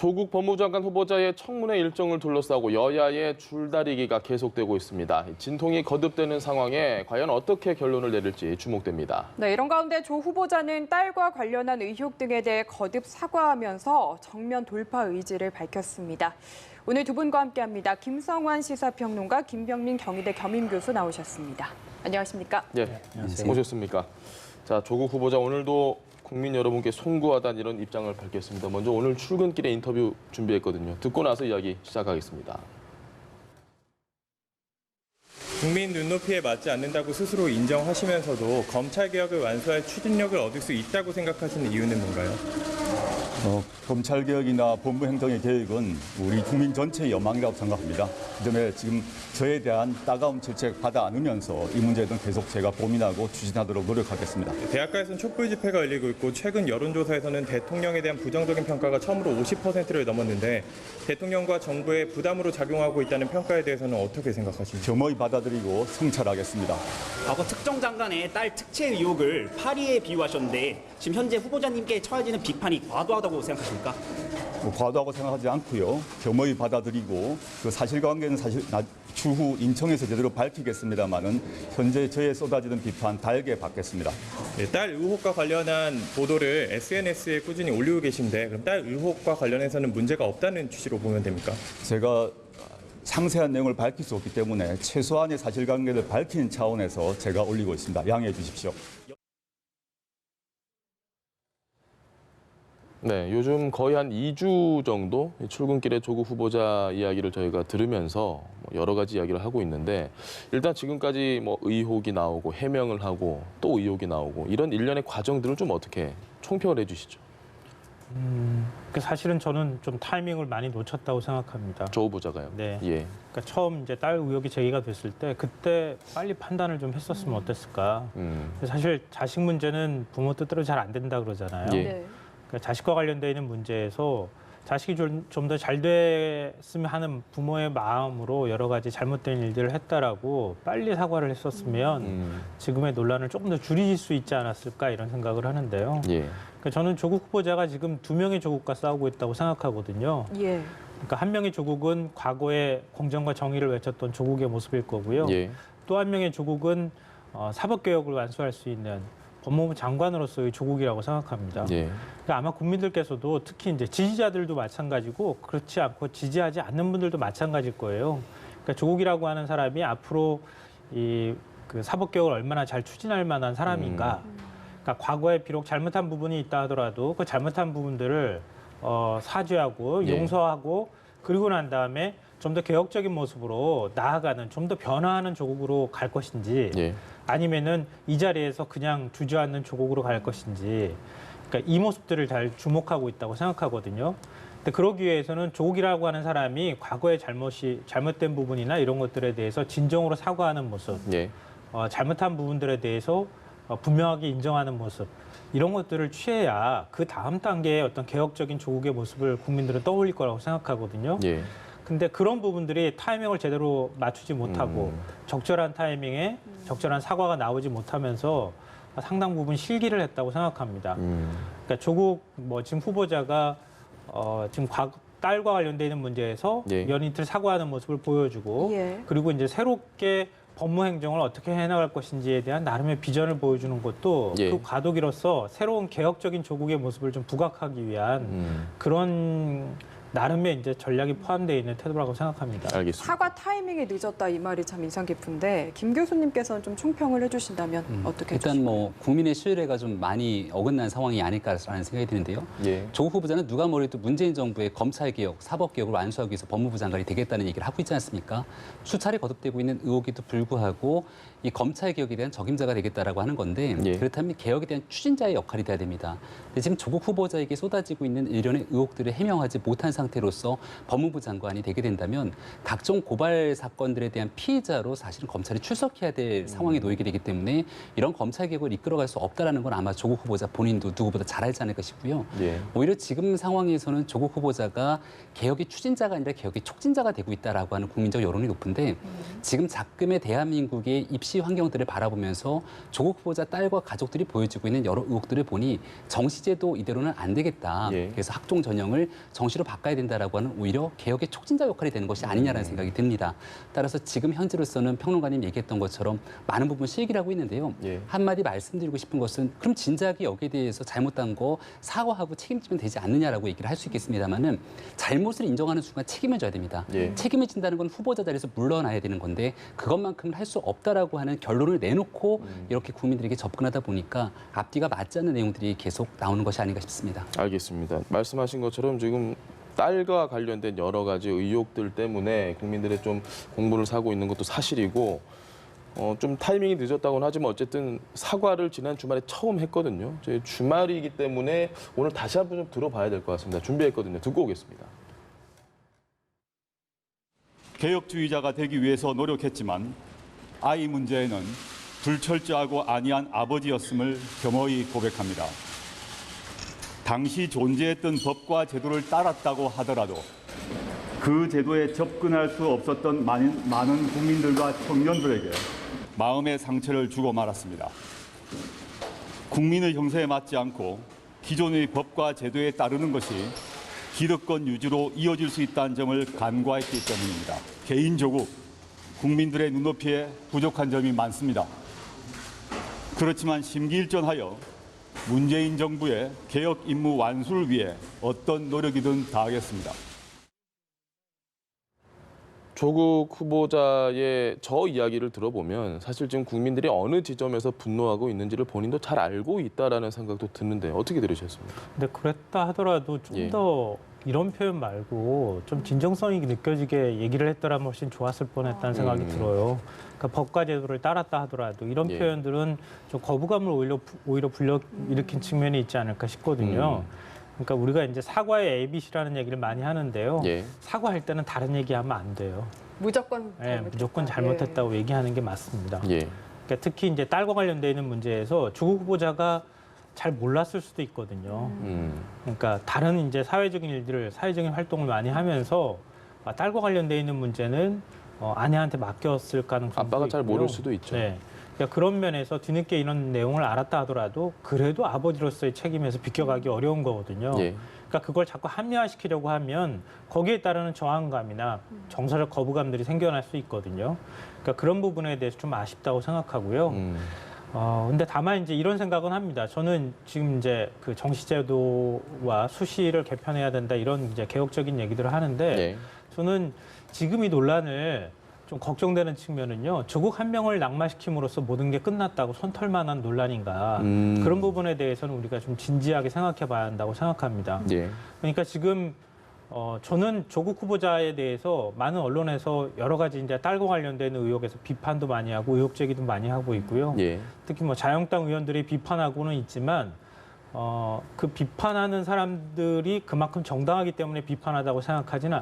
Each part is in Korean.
조국 법무부 장관 후보자의 청문회 일정을 둘러싸고 여야의 줄다리기가 계속되고 있습니다. 진통이 거듭되는 상황에 과연 어떻게 결론을 내릴지 주목됩니다. 네, 이런 가운데 조 후보자는 딸과 관련한 의혹 등에 대해 거듭 사과하면서 정면 돌파 의지를 밝혔습니다. 오늘 두 분과 함께합니다. 김성환 시사평론가, 김병민 경희대 겸임교수 나오셨습니다. 안녕하십니까? 네, 오셨습니까? 자, 조국 후보자 오늘도 국민 여러분께 송구하다는 이런 입장을 밝혔습니다. 먼저 오늘 출근길에 인터뷰 준비했거든요. 듣고 나서 이야기 시작하겠습니다. 국민 눈높이에 맞지 않는다고 스스로 인정하시면서도 검찰개혁을 완수할 추진력을 얻을 수 있다고 생각하시는 이유는 뭔가요? 검찰개혁이나 법무행정의 개혁은 우리 국민 전체의 연망이라고 생각합니다. 그 점에 지금 저에 대한 따가운 질책 받아 안으면서 이 문제에 대해서 계속 제가 고민하고 추진하도록 노력하겠습니다. 대학가에서는 촛불 집회가 열리고 있고 최근 여론조사에서는 대통령에 대한 부정적인 평가가 처음으로 50%를 넘었는데 대통령과 정부의 부담으로 작용하고 있다는 평가에 대해서는 어떻게 생각하십니까? 겸허히 받아들이고 성찰하겠습니다. 과거 특정 장관의 딸 특채 의혹을 파리에 비유하셨는데 지금 현재 후보자님께 처해지는 비판이 과도하다고 생각하십니까? 과도하고 생각하지 않고요. 겸허히 받아들이고 그 사실관계는 추후 인청에서 제대로 밝히겠습니다만은 현재 저에 쏟아지는 비판 달게 받겠습니다. 네, 딸 의혹과 관련한 보도를 SNS에 꾸준히 올리고 계신데 그럼 딸 의혹과 관련해서는 문제가 없다는 취지로 보면 됩니까? 제가 상세한 내용을 밝힐 수 없기 때문에 최소한의 사실관계를 밝히는 차원에서 제가 올리고 있습니다. 양해해 주십시오. 네, 요즘 거의 한 2주 정도 출근길에 조국 후보자 이야기를 저희가 들으면서 여러 가지 이야기를 하고 있는데 일단 지금까지 의혹이 나오고 해명을 하고 또 의혹이 나오고 이런 일련의 과정들을 좀 어떻게 총평을 해주시죠? 사실은 저는 좀 타이밍을 많이 놓쳤다고 생각합니다. 조 후보자가요? 네. 예. 그러니까 처음 이제 딸 의혹이 제기가 됐을 때 그때 빨리 판단을 좀 했었으면 어땠을까. 사실 자식 문제는 부모 뜻대로 잘 안 된다 그러잖아요. 예. 네. 그러니까 자식과 관련되어 있는 문제에서 자식이 좀 더 잘 됐으면 하는 부모의 마음으로 여러 가지 잘못된 일들을 했다라고 빨리 사과를 했었으면 지금의 논란을 조금 더 줄일 수 있지 않았을까 이런 생각을 하는데요. 예. 그러니까 저는 조국 후보자가 지금 두 명의 조국과 싸우고 있다고 생각하거든요. 예. 그러니까 한 명의 조국은 과거에 공정과 정의를 외쳤던 조국의 모습일 거고요. 예. 또 한 명의 조국은 사법개혁을 완수할 수 있는 법무부 장관으로서의 조국이라고 생각합니다. 예. 그러니까 아마 국민들께서도 특히 이제 지지자들도 마찬가지고 그렇지 않고 지지하지 않는 분들도 마찬가지일 거예요. 그러니까 조국이라고 하는 사람이 앞으로 그 사법개혁을 얼마나 잘 추진할 만한 사람인가. 그러니까 과거에 비록 잘못한 부분이 있다 하더라도 그 잘못한 부분들을 사죄하고 예. 용서하고 그리고 난 다음에 좀 더 개혁적인 모습으로 나아가는 좀 더 변화하는 조국으로 갈 것인지 예. 아니면은 이 자리에서 그냥 주저앉는 조국으로 갈 것인지 그러니까 이 모습들을 잘 주목하고 있다고 생각하거든요. 근데 그러기 위해서는 조국이라고 하는 사람이 과거의 잘못된 부분이나 이런 것들에 대해서 진정으로 사과하는 모습, 예. 잘못한 부분들에 대해서 분명하게 인정하는 모습 이런 것들을 취해야 그 다음 단계의 어떤 개혁적인 조국의 모습을 국민들은 떠올릴 거라고 생각하거든요. 예. 근데 그런 부분들이 타이밍을 제대로 맞추지 못하고 적절한 타이밍에 적절한 사과가 나오지 못하면서 상당 부분 실기를 했다고 생각합니다. 그러니까 조국 지금 후보자가 지금 딸과 관련돼 있는 문제에서 예. 연이틀 사과하는 모습을 보여주고 예. 그리고 이제 새롭게 법무 행정을 어떻게 해나갈 것인지에 대한 나름의 비전을 보여주는 것도 예. 그 과도기로서 새로운 개혁적인 조국의 모습을 좀 부각하기 위한 그런 나름의 이제 전략이 포함되어 있는 태도라고 생각합니다. 알겠습니다. 사과 타이밍이 늦었다 이 말이 참 인상 깊은데 김 교수님께서는 좀 총평을 해주신다면 어떻게 일단 해주실까요? 국민의 신뢰가 좀 많이 어긋난 상황이 아닐까라는 생각이 드는데요. 예. 조국 후보자는 누가 뭐래도 문재인 정부의 검찰개혁, 사법개혁을 완수하기 위해서 법무부 장관이 되겠다는 얘기를 하고 있지 않습니까? 수차례 거듭되고 있는 의혹에도 불구하고 이 검찰개혁에 대한 적임자가 되겠다라고 하는 건데 예. 그렇다면 개혁에 대한 추진자의 역할이 돼야 됩니다. 근데 지금 조국 후보자에게 쏟아지고 있는 일련의 의혹들을 해명하지 못한 상태로서 법무부 장관이 되게 된다면 각종 고발 사건들에 대한 피의자로 사실은 검찰이 출석해야 될 상황에 놓이게 되기 때문에 이런 검찰개혁을 이끌어갈 수 없다라는 건 아마 조국 후보자 본인도 누구보다 잘 알지 않을까 싶고요. 예. 오히려 지금 상황에서는 조국 후보자가 개혁의 추진자가 아니라 개혁의 촉진자가 되고 있다라고 하는 국민적 여론이 높은데 지금 작금의 대한민국의 입시 환경들을 바라보면서 조국 후보자 딸과 가족들이 보여주고 있는 여러 의혹들을 보니 정시제도 이대로는 안 되겠다. 예. 그래서 학종 전형을 정시로 바꿔야 바꿔야 된다라고 하는 오히려 개혁의 촉진자 역할이 되는 것이 아니냐라는 생각이 듭니다. 따라서 지금 현재로서는 평론가님 얘기했던 것처럼 많은 부분 실기를 하고 있는데요. 예. 한마디 말씀드리고 싶은 것은 그럼 진작에 여기에 대해서 잘못한 거 사과하고 책임지면 되지 않느냐라고 얘기를 할 수 있겠습니다만은 잘못을 인정하는 순간 책임을 져야 됩니다. 예. 책임을 진다는 건 후보자 자리에서 물러나야 되는 건데 그것만큼은 할 수 없다라고 하는 결론을 내놓고 이렇게 국민들에게 접근하다 보니까 앞뒤가 맞지 않는 내용들이 계속 나오는 것이 아닌가 싶습니다. 알겠습니다. 말씀하신 것처럼 지금 딸과 관련된 여러 가지 의혹들 때문에 국민들의 좀 공분을 사고 있는 것도 사실이고 좀 타이밍이 늦었다고는 하지만 어쨌든 사과를 지난 주말에 처음 했거든요. 저희 주말이기 때문에 오늘 다시 한번 좀 들어봐야 될 것 같습니다. 준비했거든요. 듣고 오겠습니다. 개혁주의자가 되기 위해서 노력했지만 아이 문제에는 불철저하고 안이한 아버지였음을 겸허히 고백합니다. 당시 존재했던 법과 제도를 따랐다고 하더라도 그 제도에 접근할 수 없었던 많은 국민들과 청년들에게 마음의 상처를 주고 말았습니다. 국민의 형세에 맞지 않고 기존의 법과 제도에 따르는 것이 기득권 유지로 이어질 수 있다는 점을 간과했기 때문입니다. 개인 조국, 국민들의 눈높이에 부족한 점이 많습니다. 그렇지만 심기일전하여 문재인 정부의 개혁 임무 완수를 위해 어떤 노력이든 다하겠습니다. 조국 후보자의 저 이야기를 들어보면 사실 지금 국민들이 어느 지점에서 분노하고 있는지를 본인도 잘 알고 있다라는 생각도 드는데 어떻게 들으셨습니까? 근데 그랬다 하더라도 좀 예. 더 이런 표현 말고 좀 진정성이 느껴지게 얘기를 했더라면 훨씬 좋았을 뻔했다는 생각이 들어요. 그러니까 법과 제도를 따랐다 하더라도 이런 예. 표현들은 좀 거부감을 오히려 불러일으킨 측면이 있지 않을까 싶거든요. 그러니까 우리가 이제 사과의 ABC라는 얘기를 많이 하는데요. 예. 사과할 때는 다른 얘기하면 안 돼요. 무조건 예, 잘못했다. 무조건 잘못했다고 얘기하는 게 맞습니다. 예. 그러니까 특히 이제 딸과 관련돼 있는 문제에서 조국 후보자가 잘 몰랐을 수도 있거든요. 그러니까 다른 이제 사회적인 활동을 많이 하면서 딸과 관련돼 있는 문제는 아내한테 맡겼을 가능성도 아빠가 잘 있고요. 모를 수도 있죠. 네. 그러니까 그런 면에서 뒤늦게 이런 내용을 알았다 하더라도 그래도 아버지로서의 책임에서 비껴가기 어려운 거거든요. 예. 그러니까 그걸 자꾸 합리화시키려고 하면 거기에 따르는 저항감이나 정서적 거부감들이 생겨날 수 있거든요. 그러니까 그런 부분에 대해서 좀 아쉽다고 생각하고요. 근데 다만 이제 이런 생각은 합니다. 저는 지금 이제 그 정시제도와 수시를 개편해야 된다 이런 이제 개혁적인 얘기들을 하는데 네. 저는 지금 이 논란을 좀 걱정되는 측면은요. 조국 한 명을 낙마시킴으로써 모든 게 끝났다고 손털만한 논란인가. 그런 부분에 대해서는 우리가 좀 진지하게 생각해 봐야 한다고 생각합니다. 예. 그러니까 지금 저는 조국 후보자에 대해서 많은 언론에서 여러 가지 이제 딸과 관련된 의혹에서 비판도 많이 하고 의혹 제기도 많이 하고 있고요. 예. 특히 뭐 자유한국당 의원들이 비판하고는 있지만 그 비판하는 사람들이 그만큼 정당하기 때문에 비판한다고 생각하지는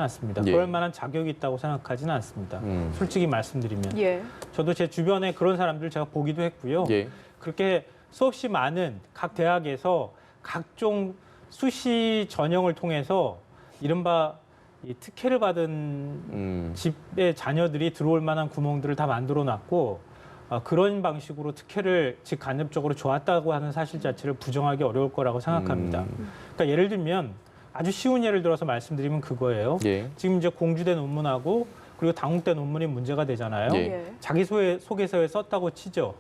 않습니다. 예. 그럴 만한 자격이 있다고 생각하지는 않습니다. 솔직히 말씀드리면. 예. 저도 제 주변에 그런 사람들 제가 보기도 했고요. 예. 그렇게 수없이 많은 각 대학에서 각종 수시 전형을 통해서 이른바 이 특혜를 받은 집의 자녀들이 들어올 만한 구멍들을 다 만들어 놨고 그런 방식으로 특혜를 직간접적으로 줘왔다고 하는 사실 자체를 부정하기 어려울 거라고 생각합니다. 그러니까 예를 들면 아주 쉬운 예를 들어서 말씀드리면 그거예요. 예. 지금 이제 공주대 논문하고 그리고 당국대 논문이 문제가 되잖아요. 예. 자기소개서에 썼다고 치죠.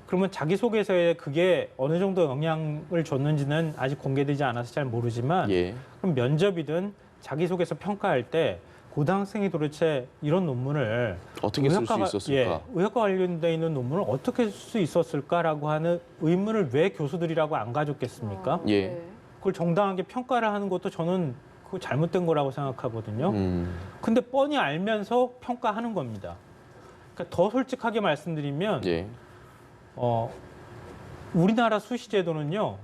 그러면 자기소개서에 그게 어느 정도 영향을 줬는지는 아직 공개되지 않아서 잘 모르지만 예. 그럼 면접이든 자기소개서 평가할 때 고등학생이 도대체 이런 논문을 어떻게 쓸 수 있었을까? 의학과 관련돼 있는 논문을 어떻게 쓸 수 있었을까라고 하는 의문을 왜 교수들이라고 안 가졌겠습니까? 예. 그걸 정당하게 평가를 하는 것도 저는 그거 잘못된 거라고 생각하거든요. 근데 뻔히 알면서 평가하는 겁니다. 그러니까 더 솔직하게 말씀드리면 예. 우리나라 수시 제도는요.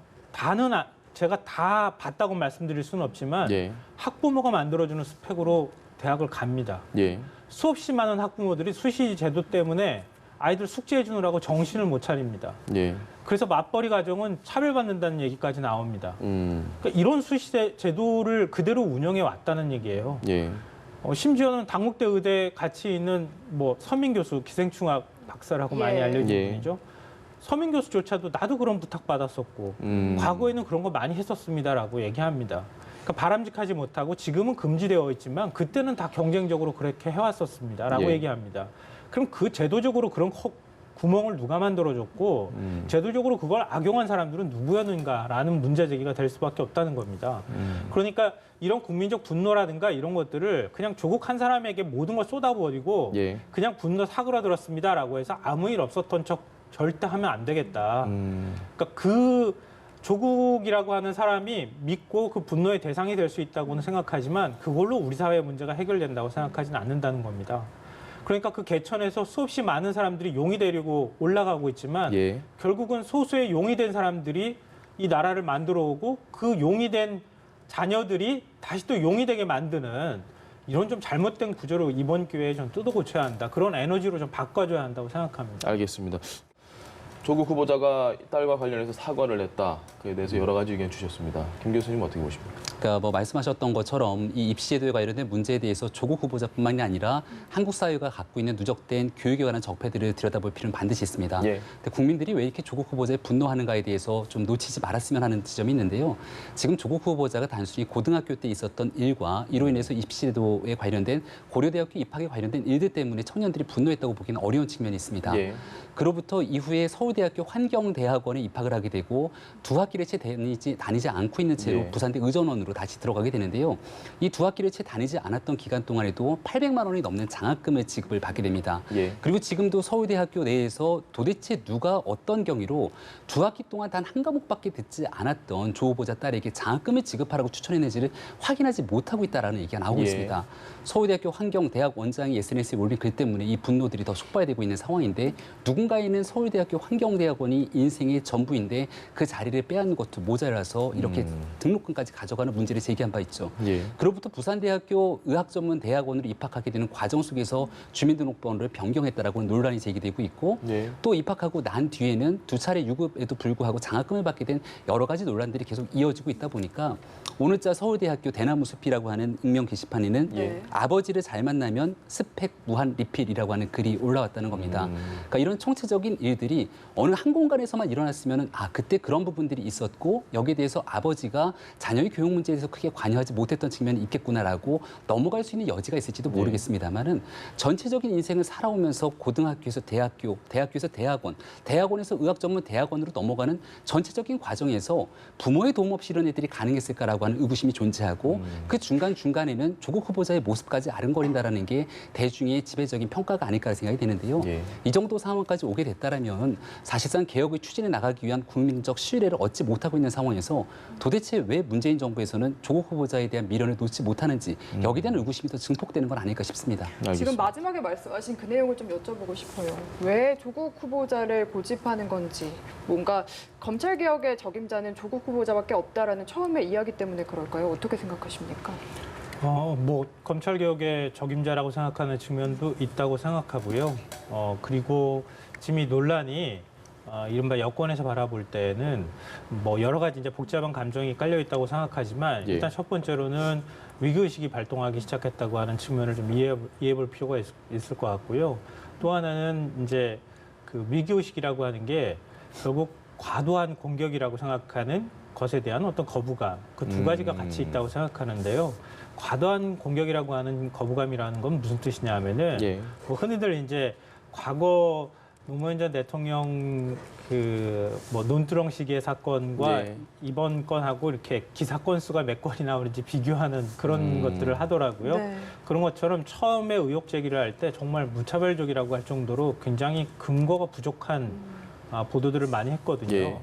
제가 다 봤다고 말씀드릴 수는 없지만 예. 학부모가 만들어주는 스펙으로 대학을 갑니다. 예. 수없이 많은 학부모들이 수시 제도 때문에 아이들 숙제해 주느라고 정신을 못 차립니다. 예. 그래서 맞벌이 가정은 차별받는다는 얘기까지 나옵니다. 그러니까 이런 수시 제도를 그대로 운영해 왔다는 얘기예요. 예. 심지어는 당국대 의대 같이 있는 뭐 서민 교수 기생충학 박사라고 예. 많이 알려진 예. 분이죠. 서민 교수조차도 나도 그런 부탁 받았었고 과거에는 그런 거 많이 했었습니다라고 얘기합니다. 그러니까 바람직하지 못하고 지금은 금지되어 있지만 그때는 다 경쟁적으로 그렇게 해왔었습니다라고 예. 얘기합니다. 그럼 그 제도적으로 그런 구멍을 누가 만들어줬고 제도적으로 그걸 악용한 사람들은 누구였는가라는 문제 제기가 될 수밖에 없다는 겁니다. 그러니까 이런 국민적 분노라든가 이런 것들을 그냥 조국 한 사람에게 모든 걸 쏟아부어리고 예. 그냥 분노 사그라들었습니다라고 해서 아무 일 없었던 척 절대 하면 안 되겠다. 그러니까 그 조국이라고 하는 사람이 믿고 그 분노의 대상이 될 수 있다고는 생각하지만 그걸로 우리 사회의 문제가 해결된다고 생각하지는 않는다는 겁니다. 그러니까 그 개천에서 수없이 많은 사람들이 용이 되려고 올라가고 있지만 예. 결국은 소수의 용이 된 사람들이 이 나라를 만들어 오고 그 용이 된 자녀들이 다시 또 용이 되게 만드는 이런 좀 잘못된 구조로 이번 기회에 좀 뜯어 고쳐야 한다. 그런 에너지로 좀 바꿔줘야 한다고 생각합니다. 알겠습니다. 조국 후보자가 딸과 관련해서 사과를 했다. 그에 대해서 여러 가지 의견 주셨습니다. 김 교수님 어떻게 보십니까? 그러니까 뭐 말씀하셨던 것처럼 이 입시 제도에 관련된 문제에 대해서 조국 후보자뿐만이 아니라 한국 사회가 갖고 있는 누적된 교육에 관한 적폐들을 들여다볼 필요는 반드시 있습니다. 예. 근데 국민들이 왜 이렇게 조국 후보자에 분노하는가에 대해서 좀 놓치지 말았으면 하는 지점이 있는데요. 지금 조국 후보자가 단순히 고등학교 때 있었던 일과 이로 인해서 입시 제도에 관련된 고려대학교 입학에 관련된 일들 때문에 청년들이 분노했다고 보기는 어려운 측면이 있습니다. 예. 그로부터 이후에 서울대학교 환경대학원에 입학을 하게 되고 두 학기를 채 다니지 않고 있는 채로 예. 부산대 의전원으로 다시 들어가게 되는데요. 이 두 학기를 채 다니지 않았던 기간 동안에도 800만 원이 넘는 장학금을 지급을 받게 됩니다. 예. 그리고 지금도 서울대학교 내에서 도대체 누가 어떤 경위로 두 학기 동안 단 한 과목밖에 듣지 않았던 조 후보자 딸에게 장학금을 지급하라고 추천했는지를 확인하지 못하고 있다라는 얘기가 나오고 예. 있습니다. 서울대학교 환경대학 원장이 SNS에 올린 글 때문에 이 분노들이 더 촉발되고 있는 상황인데 누군가에는 서울대학교 환경대학원이 인생의 전부인데 그 자리를 빼앗는 것도 모자라서 이렇게 등록금까지 가져가는 문제를 제기한 바 있죠. 예. 그로부터 부산대학교 의학전문대학원으로 입학하게 되는 과정 속에서 주민등록번호를 변경했다라고 논란이 제기되고 있고 예. 또 입학하고 난 뒤에는 두 차례 유급에도 불구하고 장학금을 받게 된 여러 가지 논란들이 계속 이어지고 있다 보니까 오늘자 서울대학교 대나무숲이라고 하는 익명 게시판에는 예. 아버지를 잘 만나면 스펙 무한 리필이라고 하는 글이 올라왔다는 겁니다. 그러니까 이런 총체적인 일들이 어느 한 공간에서만 일어났으면 그때 그런 부분들이 있었고 여기에 대해서 아버지가 자녀의 교육 문제에 대해서 크게 관여하지 못했던 측면이 있겠구나라고 넘어갈 수 있는 여지가 있을지도 모르겠습니다만은 전체적인 인생을 살아오면서 고등학교에서 대학교, 대학교에서 대학원, 대학원에서 의학전문대학원으로 넘어가는 전체적인 과정에서 부모의 도움 없이 이런 애들이 가능했을까라고 하는 의구심이 존재하고 그 중간중간에는 조국 후보자의 모습까지 아른거린다라는 게 대중의 지배적인 평가가 아닐까 생각이 되는데요. 예. 이 정도 상황까지 오게 됐다라면 사실상 개혁을 추진해 나가기 위한 국민적 신뢰를 얻지 못하고 있는 상황에서 도대체 왜 문재인 정부에서는 조국 후보자에 대한 미련을 놓지 못하는지 여기에 대한 의구심이 더 증폭되는 건 아닐까 싶습니다. 지금 알겠습니다. 마지막에 말씀하신 그 내용을 좀 여쭤보고 싶어요. 왜 조국 후보자를 고집하는 건지, 뭔가 검찰개혁의 적임자는 조국 후보자밖에 없다라는 처음의 이야기 때문에 그럴까요? 어떻게 생각하십니까? 뭐 검찰개혁의 적임자라고 생각하는 측면도 있다고 생각하고요. 그리고 지금 이 논란이 이른바 여권에서 바라볼 때는 뭐 여러 가지 이제 복잡한 감정이 깔려 있다고 생각하지만 예. 일단 첫 번째로는 위기의식이 발동하기 시작했다고 하는 측면을 좀 이해해 볼 필요가 있을 것 같고요. 또 하나는 이제 그 위기의식이라고 하는 게 결국 과도한 공격이라고 생각하는 것에 대한 어떤 거부감, 그 두 가지가 같이 있다고 생각하는데요. 과도한 공격이라고 하는 거부감이라는 건 무슨 뜻이냐 하면은 예. 뭐 흔히들 이제 과거 노무현 전 대통령 그 뭐 논두렁 시기의 사건과 예. 이번 건하고 이렇게 기사 건수가 몇 건이나 오는지 비교하는 그런 것들을 하더라고요. 네. 그런 것처럼 처음에 의혹 제기를 할 때 정말 무차별적이라고 할 정도로 굉장히 근거가 부족한 보도들을 많이 했거든요. 예.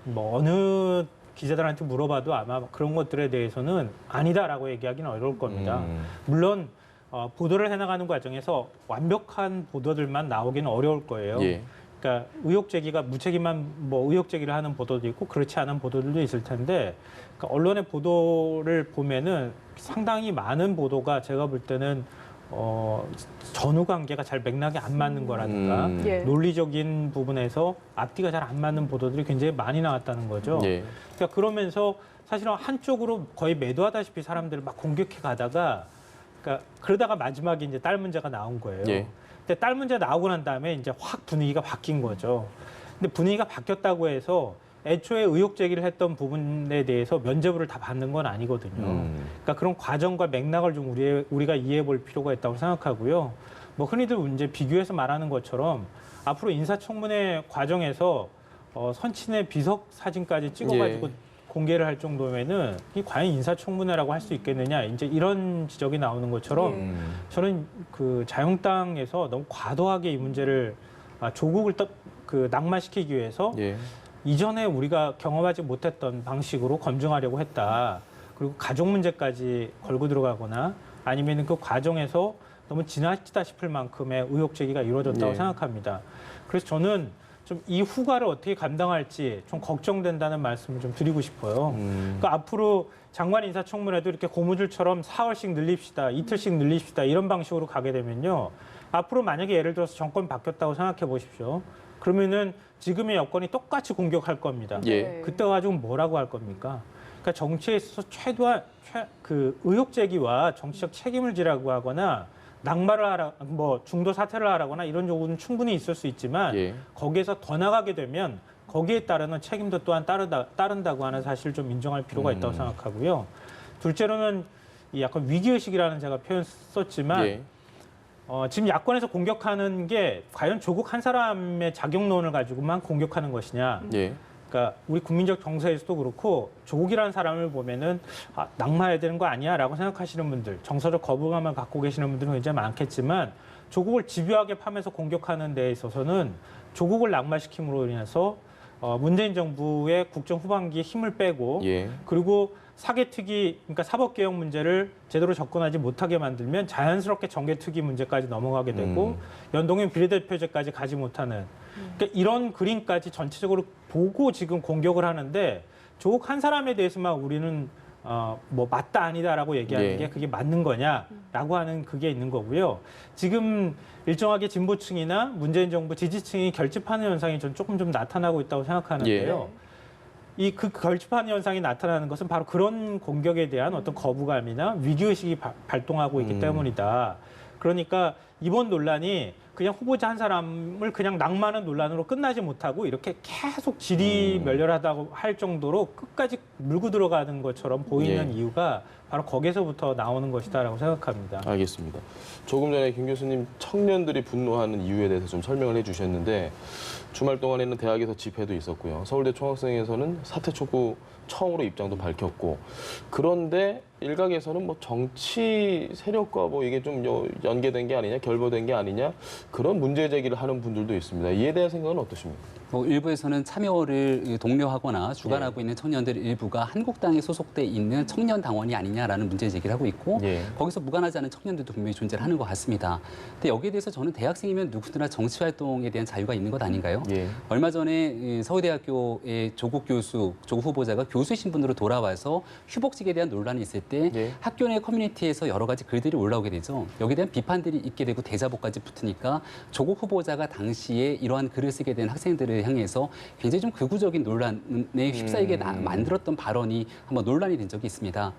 뭐 어느 기자들한테 물어봐도 아마 그런 것들에 대해서는 아니다라고 얘기하기는 어려울 겁니다. 물론 보도를 해나가는 과정에서 완벽한 보도들만 나오기는 어려울 거예요. 예. 그러니까 의혹 제기가 무책임한 뭐 의혹 제기를 하는 보도도 있고 그렇지 않은 보도들도 있을 텐데 그러니까 언론의 보도를 보면은 상당히 많은 보도가 제가 볼 때는 전후 관계가 잘 맥락이 안 맞는 거라든가 예. 논리적인 부분에서 앞뒤가 잘 안 맞는 보도들이 굉장히 많이 나왔다는 거죠. 예. 그러니까 그러면서 사실은 한쪽으로 거의 매도하다시피 사람들을 막 공격해 가다가 그러니까 그러다가 마지막에 이제 딸 문제가 나온 거예요. 예. 근데 딸 문제 나오고 난 다음에 이제 확 분위기가 바뀐 거죠. 근데 분위기가 바뀌었다고 해서 애초에 의혹 제기를 했던 부분에 대해서 면죄부를 다 받는 건 아니거든요. 그러니까 그런 과정과 맥락을 좀 우리가 이해해 볼 필요가 있다고 생각하고요. 뭐 흔히들 이제 비교해서 말하는 것처럼 앞으로 인사청문회 과정에서 선친의 비석 사진까지 찍어가지고 예. 공개를 할 정도면은 이 과연 인사청문회라고 할 수 있겠느냐 이제 이런 지적이 나오는 것처럼 저는 그 자유한국당에서 너무 과도하게 이 문제를 조국을 낙마시키기 위해서 예. 이전에 우리가 경험하지 못했던 방식으로 검증하려고 했다. 그리고 가족 문제까지 걸고 들어가거나 아니면 그 과정에서 너무 지나치다 싶을 만큼의 의혹 제기가 이루어졌다고 예. 생각합니다. 그래서 저는 좀 이 후과를 어떻게 감당할지 좀 걱정된다는 말씀을 좀 드리고 싶어요. 그러니까 앞으로 장관 인사청문회도 이렇게 고무줄처럼 사흘씩 늘립시다, 이틀씩 늘립시다 이런 방식으로 가게 되면요. 앞으로 만약에 예를 들어서 정권 바뀌었다고 생각해 보십시오. 그러면은 지금의 여건이 똑같이 공격할 겁니다. 예. 그때 가지고 뭐라고 할 겁니까? 그러니까 정치에 있어서 최대한 그 의혹 제기와 정치적 책임을 지라고 하거나 낙마를 하라, 뭐 중도 사퇴를 하라거나 이런 요구는 충분히 있을 수 있지만 예. 거기에서 더 나가게 되면 거기에 따르는 책임도 또한 따른다고 하는 사실을 좀 인정할 필요가 있다고 생각하고요. 둘째로는 이 약간 위기의식이라는 제가 표현 썼지만 예. 지금 야권에서 공격하는 게 과연 조국 한 사람의 자격론을 가지고만 공격하는 것이냐. 예. 그러니까 우리 국민적 정서에서도 그렇고 조국이라는 사람을 보면은 낙마해야 되는 거 아니야라고 생각하시는 분들, 정서적 거부감을 갖고 계시는 분들은 굉장히 많겠지만 조국을 집요하게 파면서 공격하는 데 있어서는 조국을 낙마시킴으로 인해서 문재인 정부의 국정 후반기에 힘을 빼고 예. 그리고 사개특위, 그러니까 사법개혁 문제를 제대로 접근하지 못하게 만들면 자연스럽게 정개특위 문제까지 넘어가게 되고 연동형 비례대표제까지 가지 못하는 그러니까 이런 그림까지 전체적으로 보고 지금 공격을 하는데 조국 한 사람에 대해서만 우리는 뭐 맞다 아니다라고 얘기하는 예. 게 그게 맞는 거냐라고 하는 그게 있는 거고요. 지금 일정하게 진보층이나 문재인 정부 지지층이 결집하는 현상이 전 조금 좀 나타나고 있다고 생각하는데요. 이 그 결집하는 현상이 나타나는 것은 바로 그런 공격에 대한 어떤 거부감이나 위기의식이 발동하고 있기 때문이다. 그러니까 이번 논란이 그냥 후보자 한 사람을 그냥 낙마하는 논란으로 끝나지 못하고 이렇게 계속 지리멸렬하다고 할 정도로 끝까지 물고 들어가는 것처럼 보이는 예. 이유가 바로 거기서부터 나오는 것이다라고 생각합니다. 알겠습니다. 조금 전에 김 교수님 청년들이 분노하는 이유에 대해서 좀 설명을 해주셨는데 주말 동안에는 대학에서 집회도 있었고요. 서울대 총학생회에서는 사퇴 촉구 처음으로 입장도 밝혔고 그런데 일각에서는 뭐 정치 세력과 뭐 이게 좀 연계된 게 아니냐, 결부된 게 아니냐 그런 문제 제기를 하는 분들도 있습니다. 이에 대한 생각은 어떠십니까? 일부에서는 참여를 독려하거나 주관하고 있는 청년들 일부가 한국당에 소속돼 있는 청년 당원이 아니냐라는 문제 제기를 하고 있고 예. 거기서 무관하지 않은 청년들도 분명히 존재를 하는 것 같습니다. 근데 여기에 대해서 저는 대학생이면 누구나 정치 활동에 대한 자유가 있는 것 아닌가요? 예. 얼마 전에 서울대학교의 조국 후보자가 교수 신분으로 돌아와서 휴복직에 대한 논란이 있을 때 예. 학교 내 커뮤니티에서 여러 가지 글들이 올라오게 되죠. 여기에 대한 비판들이 있게 되고 대자보까지 붙으니까 조국 후보자가 당시에 이러한 글을 쓰게 된 학생들을 향해서 굉장히 좀 극우적인 논란에 휩싸이게 만들었던 발언이 한번 논란이 된 적이 있습니다.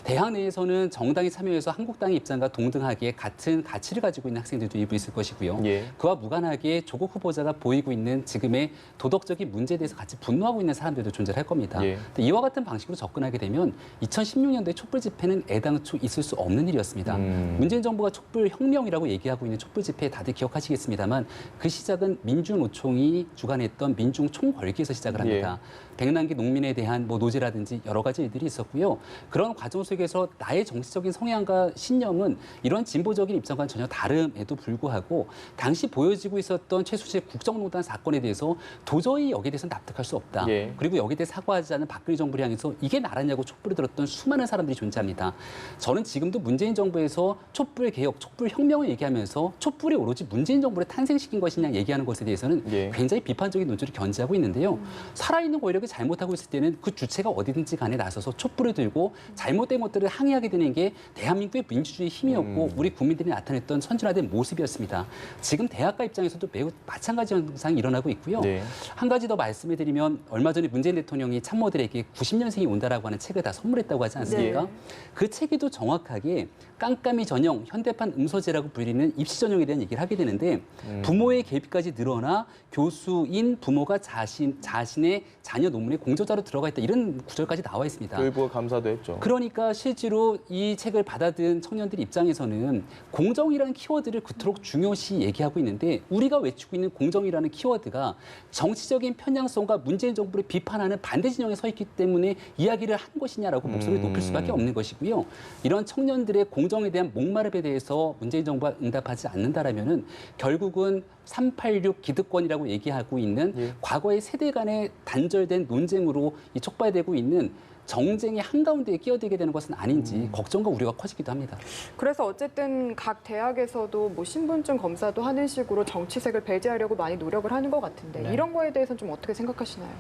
대학 내에서는 정당에 참여해서 한국당의 입장과 동등하게 같은 가치를 가지고 있는 학생들도 일부 있을 것이고요. 예. 그와 무관하게 조국 후보자가 보이고 있는 지금의 도덕적인 문제에 대해서 같이 분노하고 있는 사람들도 존재할 겁니다. 예. 근데 이와 같은 방식으로 접근하게 되면 2016년도에 촛불 집회는 애당초 있을 수 없는 일이었습니다. 문재인 정부가 촛불 혁명이라고 얘기하고 있는 촛불 집회 다들 기억하시겠습니다만 그 시작은 민주노총이 주관했던 민중 총궐기에서 시작을 합니다. 백남기 농민에 대한 뭐 노제라든지 여러 가지 일들이 있었고요. 그런 과정 속에서 나의 정치적인 성향과 신념은 이런 진보적인 입장과는 전혀 다름에도 불구하고 당시 보여지고 있었던 최순실 국정농단 사건에 대해서 도저히 여기에 대해서 납득할 수 없다. 예. 그리고 여기에 대해 사과하지 않은 박근혜 정부를 향해서 이게 나라냐고 촛불을 들었던 수많은 사람들이 존재합니다. 저는 지금도 문재인 정부에서 촛불 개혁, 촛불 혁명을 얘기하면서 촛불이 오로지 문재인 정부를 탄생시킨 것이냐 얘기하는 것에 대해서는 예. 굉장히 비판적인 논조를 견지하고 있는데요. 살아있는 권력이 잘못하고 있을 때는 그 주체가 어디든지 간에 나서서 촛불을 들고 잘못된 것들을 항의하게 되는 게 대한민국의 민주주의 힘이었고 우리 국민들이 나타냈던 선진화된 모습이었습니다. 지금 대학가 입장에서도 매우 마찬가지 현상이 일어나고 있고요. 네. 한 가지 더 말씀을 드리면 얼마 전에 문재인 대통령이 참모들에게 90년생이 온다라고 하는 책을 다 선물했다고 하지 않습니까? 네. 그 책에도 정확하게 깜깜이 전형, 현대판 음소제라고 불리는 입시 전형에 대한 얘기를 하게 되는데 부모의 개입까지 늘어나 교수인 부모가 자신의 자녀 논문에 공저자로 들어가 있다 이런 구절까지 나와 있습니다. 교육부가 감사도 했죠. 그러니까 실제로 이 책을 받아든 청년들 입장에서는 공정이라는 키워드를 그토록 중요시 얘기하고 있는데 우리가 외치고 있는 공정이라는 키워드가 정치적인 편향성과 문재인 정부를 비판하는 반대 진영에 서 있기 때문에 이야기를 한 것이냐라고 목소리를 높일 수밖에 없는 것이고요. 이런 청년들의 공정에 대한 목마름에 대해서 문재인 정부가 응답하지 않는다라면은 결국은 386 기득권이라고 얘기하고 있는 과거의 세대 간의 단절된 논쟁으로 이 촉발되고 있는 정쟁의 한가운데에 끼어들게 되는 것은 아닌지 걱정과 우려가 커지기도 합니다. 그래서 어쨌든 각 대학에서도 뭐 신분증 검사도 하는 식으로 정치색을 배제하려고 많이 노력을 하는 것 같은데 네. 이런 거에 대해서는 좀 어떻게 생각하시나요?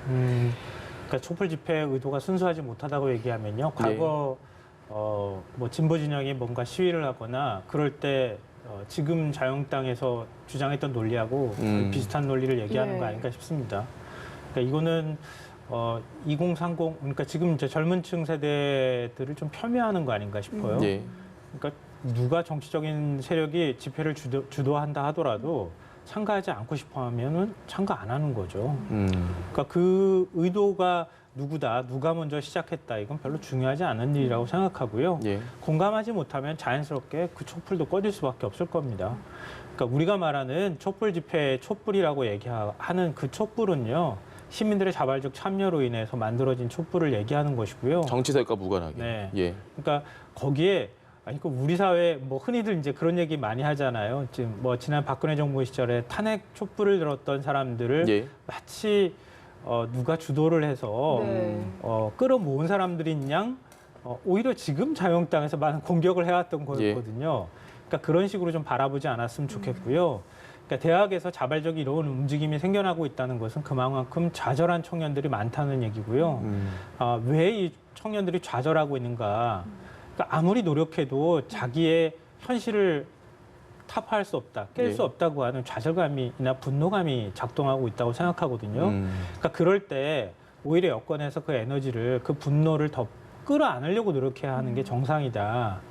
그러니까 촛불 집회 의도가 순수하지 못하다고 얘기하면요. 과거 뭐 진보 진영이 뭔가 시위를 하거나 그럴 때 지금 자유한국당에서 주장했던 논리하고 거의 비슷한 논리를 얘기하는 네. 거 아닌가 싶습니다. 그러니까 이거는 2030 그러니까 지금 이제 젊은층 세대들을 좀 폄훼하는 거 아닌가 싶어요. 예. 그러니까 누가 정치적인 세력이 집회를 주도한다 하더라도 참가하지 않고 싶어 하면은 참가 안 하는 거죠. 그러니까 그 의도가 누가 먼저 시작했다 이건 별로 중요하지 않은 일이라고 생각하고요. 예. 공감하지 못하면 자연스럽게 그 촛불도 꺼질 수밖에 없을 겁니다. 그러니까 우리가 말하는 촛불 집회의 촛불이라고 얘기하는 그 촛불은요. 시민들의 자발적 참여로 인해서 만들어진 촛불을 얘기하는 것이고요. 정치색과 무관하게. 네. 예. 그러니까 거기에 그 우리 사회 뭐 흔히들 이제 그런 얘기 많이 하잖아요. 지금 뭐 지난 박근혜 정부 시절에 탄핵 촛불을 들었던 사람들을 예. 마치 누가 주도를 해서 네. 끌어모은 사람들인 양 오히려 지금 자유한국당에서 많은 공격을 해왔던 거였거든요. 그러니까 그런 식으로 좀 바라보지 않았으면 좋겠고요. 그러니까 대학에서 자발적 이런 움직임이 생겨나고 있다는 것은 그만큼 좌절한 청년들이 많다는 얘기고요. 왜 이 청년들이 좌절하고 있는가? 그러니까 아무리 노력해도 자기의 현실을 타파할 수 없다, 깰 수 없다고 하는 좌절감이나 분노감이 작동하고 있다고 생각하거든요. 그러니까 그럴 때 오히려 여권에서 그 에너지를, 그 분노를 더 끌어안으려고 노력해야 하는 게 정상이다.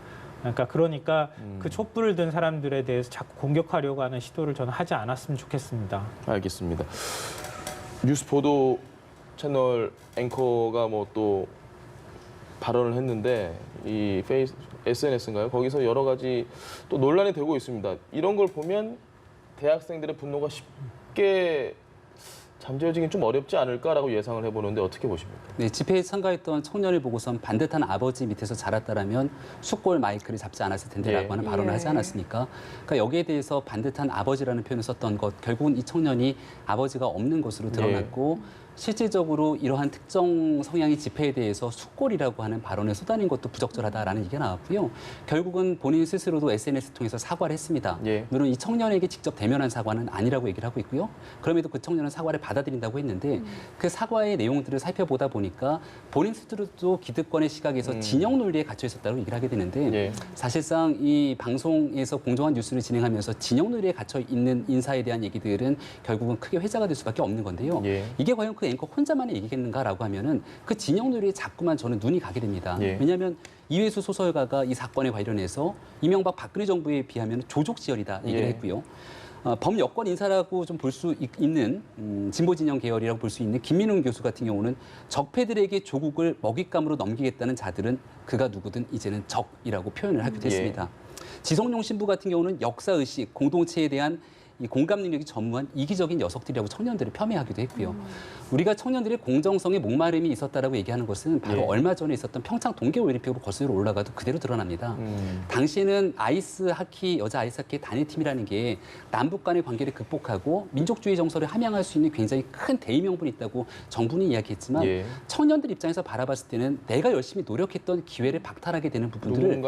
그러니까 그 촛불을 든 사람들에 대해서 자꾸 공격하려고 하는 시도를 저는 하지 않았으면 좋겠습니다. 알겠습니다. 뉴스 보도 채널 앵커가 뭐 또 발언을 했는데 이 SNS인가요? 거기서 여러 가지 또 논란이 되고 있습니다. 이런 걸 보면 대학생들의 분노가 쉽게 잠재워지긴 좀 어렵지 않을까라고 예상을 해보는데 어떻게 보십니까? 네, 집회에 참가했던 청년을 보고선 반듯한 아버지 밑에서 자랐다라면 숫골 마이크를 잡지 않았을 텐데라고 하는 발언을 하지 않았습니까? 그러니까 여기에 대해서 반듯한 아버지라는 표현을 썼던 것, 결국은 이 청년이 아버지가 없는 것으로 드러났고 실질적으로 이러한 특정 성향의 집회에 대해서 숫골이라고 하는 발언을 쏟아낸 것도 부적절하다라는 얘기가 나왔고요. 결국은 본인 스스로도 SNS 통해서 사과를 했습니다. 물론 이 청년에게 직접 대면한 사과는 아니라고 얘기를 하고 있고요. 그럼에도 그 청년은 사과를 받아들인다고 했는데 그 사과의 내용들을 살펴보다 보니까 본인 스스로도 기득권의 시각에서 진영 논리에 갇혀 있었다고 얘기를 하게 되는데 사실상 이 방송에서 공정한 뉴스를 진행하면서 진영 논리에 갇혀 있는 인사에 대한 얘기들은 결국은 크게 회자가 될 수밖에 없는 건데요. 이게 과연 그 앵커 혼자만의 얘기겠는가라고 하면은 그 진영 논리에 자꾸만 저는 눈이 가게 됩니다. 왜냐하면 이회수 소설가가 이 사건에 관련해서 이명박 박근혜 정부에 비하면 조족지혈이다 얘기를 했고요. 범여권 인사라고 좀 볼 수 있는 진보 진영 계열이라고 볼 수 있는 김민웅 교수 같은 경우는 적폐들에게 조국을 먹잇감으로 넘기겠다는 자들은 그가 누구든 이제는 적이라고 표현을 하기도 했습니다. 지성용 신부 같은 경우는 역사의식, 공동체에 대한 이 공감 능력이 전무한 이기적인 녀석들이라고 청년들을 폄훼하기도 했고요. 우리가 청년들의 공정성에 목마름이 있었다라고 얘기하는 것은 바로 얼마 전에 있었던 평창 동계올림픽으로 거슬러 올라가도 그대로 드러납니다. 당시에는 여자 아이스하키 단일팀이라는 게 남북 간의 관계를 극복하고 민족주의 정서를 함양할 수 있는 굉장히 큰 대의명분이 있다고 정부는 이야기했지만 청년들 입장에서 바라봤을 때는 내가 열심히 노력했던 기회를 박탈하게 되는 부분들을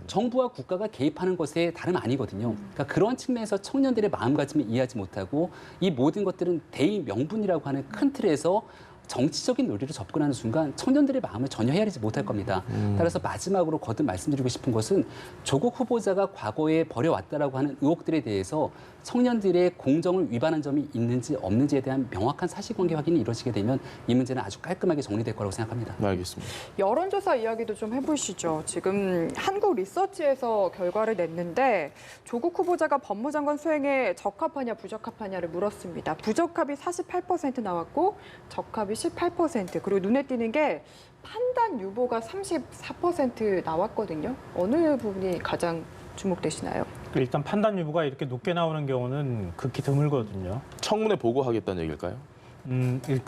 정부와 국가가 개입하는 것에 다름 아니거든요. 그러니까 그런 측면에서 청년들의 마음가짐을 이해하지 못하고 이 모든 것들은 대의 명분이라고 하는 큰 틀에서 정치적인 논리로 접근하는 순간 청년들의 마음을 전혀 헤아리지 못할 겁니다. 따라서 마지막으로 거듭 말씀드리고 싶은 것은 조국 후보자가 과거에 벌여왔다라고 하는 의혹들에 대해서 청년들의 공정을 위반한 점이 있는지 없는지에 대한 명확한 사실관계 확인이 이루어지게 되면 이 문제는 아주 깔끔하게 정리될 거라고 생각합니다. 네, 알겠습니다. 여론조사 이야기도 좀 해보시죠. 지금 한국 리서치에서 결과를 냈는데 조국 후보자가 법무장관 수행에 적합하냐 부적합하냐를 물었습니다. 부적합이 48% 나왔고 적합이 18%. 그리고 눈에 띄는 게 판단 유보가 34% 나왔거든요. 어느 부분이 가장 주목되시나요? 일단 판단 유보가 이렇게 높게 나오는 경우는 극히 드물거든요. 청문회 보고하겠다는 얘기일까요?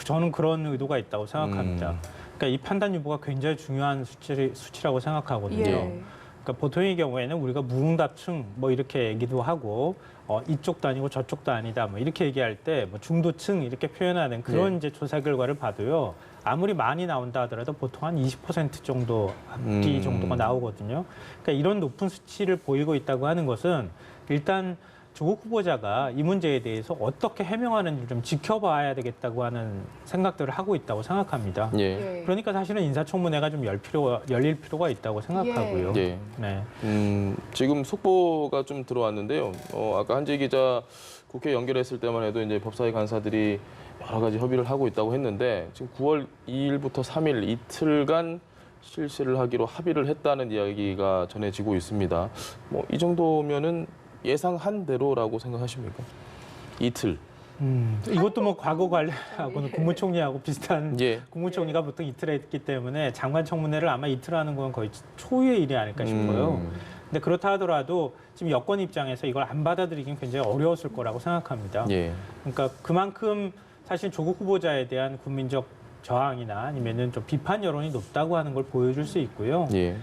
저는 그런 의도가 있다고 생각합니다. 그러니까 이 판단 유보가 굉장히 중요한 수치라고 생각하거든요. 예. 그러니까 보통의 경우에는 우리가 무응답층 뭐 이렇게 얘기도 하고 이쪽도 아니고 저쪽도 아니다 뭐 이렇게 얘기할 때 뭐 중도층 이렇게 표현하는 그런 이제 조사 결과를 봐도요. 아무리 많이 나온다 하더라도 보통 한 20% 정도 앞뒤 정도가 나오거든요. 그러니까 이런 높은 수치를 보이고 있다고 하는 것은 일단 조국 후보자가 이 문제에 대해서 어떻게 해명하는지 좀 지켜봐야 되겠다고 하는 생각들을 하고 있다고 생각합니다. 예. 그러니까 사실은 인사청문회가 좀 열릴 필요가 있다고 생각하고요. 예. 네. 지금 속보가 좀 들어왔는데요. 아까 한재 기자 국회 연결했을 때만 해도 이제 법사위 간사들이 여러 가지 협의를 하고 있다고 했는데 지금 9월 2일부터 3일 이틀간 실시를 하기로 합의를 했다는 이야기가 전해지고 있습니다. 뭐 이 정도면은 예상한 대로라고 생각하십니까? 이틀. 이것도 뭐 과거 관례하고는 국무총리하고 비슷한 예. 국무총리가 보통 이틀 했기 때문에 장관 청문회를 아마 이틀 하는 건 거의 초유의 일이 아닐까 싶어요. 근데 그렇다 하더라도 지금 여권 입장에서 이걸 안 받아들이긴 굉장히 어려웠을 거라고 생각합니다. 예. 그러니까 그만큼 사실 조국 후보자에 대한 국민적 저항이나 아니면은 좀 비판 여론이 높다고 하는 걸 보여줄 수 있고요. 예.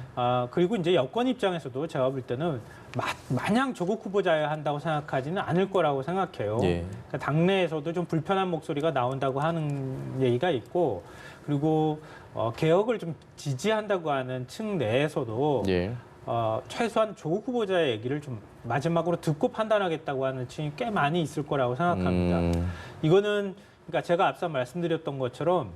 그리고 이제 여권 입장에서도 제가 볼 때는 마냥 조국 후보자여야 한다고 생각하지는 않을 거라고 생각해요. 예. 그러니까 당내에서도 좀 불편한 목소리가 나온다고 하는 얘기가 있고, 그리고 개혁을 좀 지지한다고 하는 층 내에서도 예. 최소한 조국 후보자의 얘기를 좀 마지막으로 듣고 판단하겠다고 하는 층이 꽤 많이 있을 거라고 생각합니다. 이거는 그러니까 제가 앞서 말씀드렸던 것처럼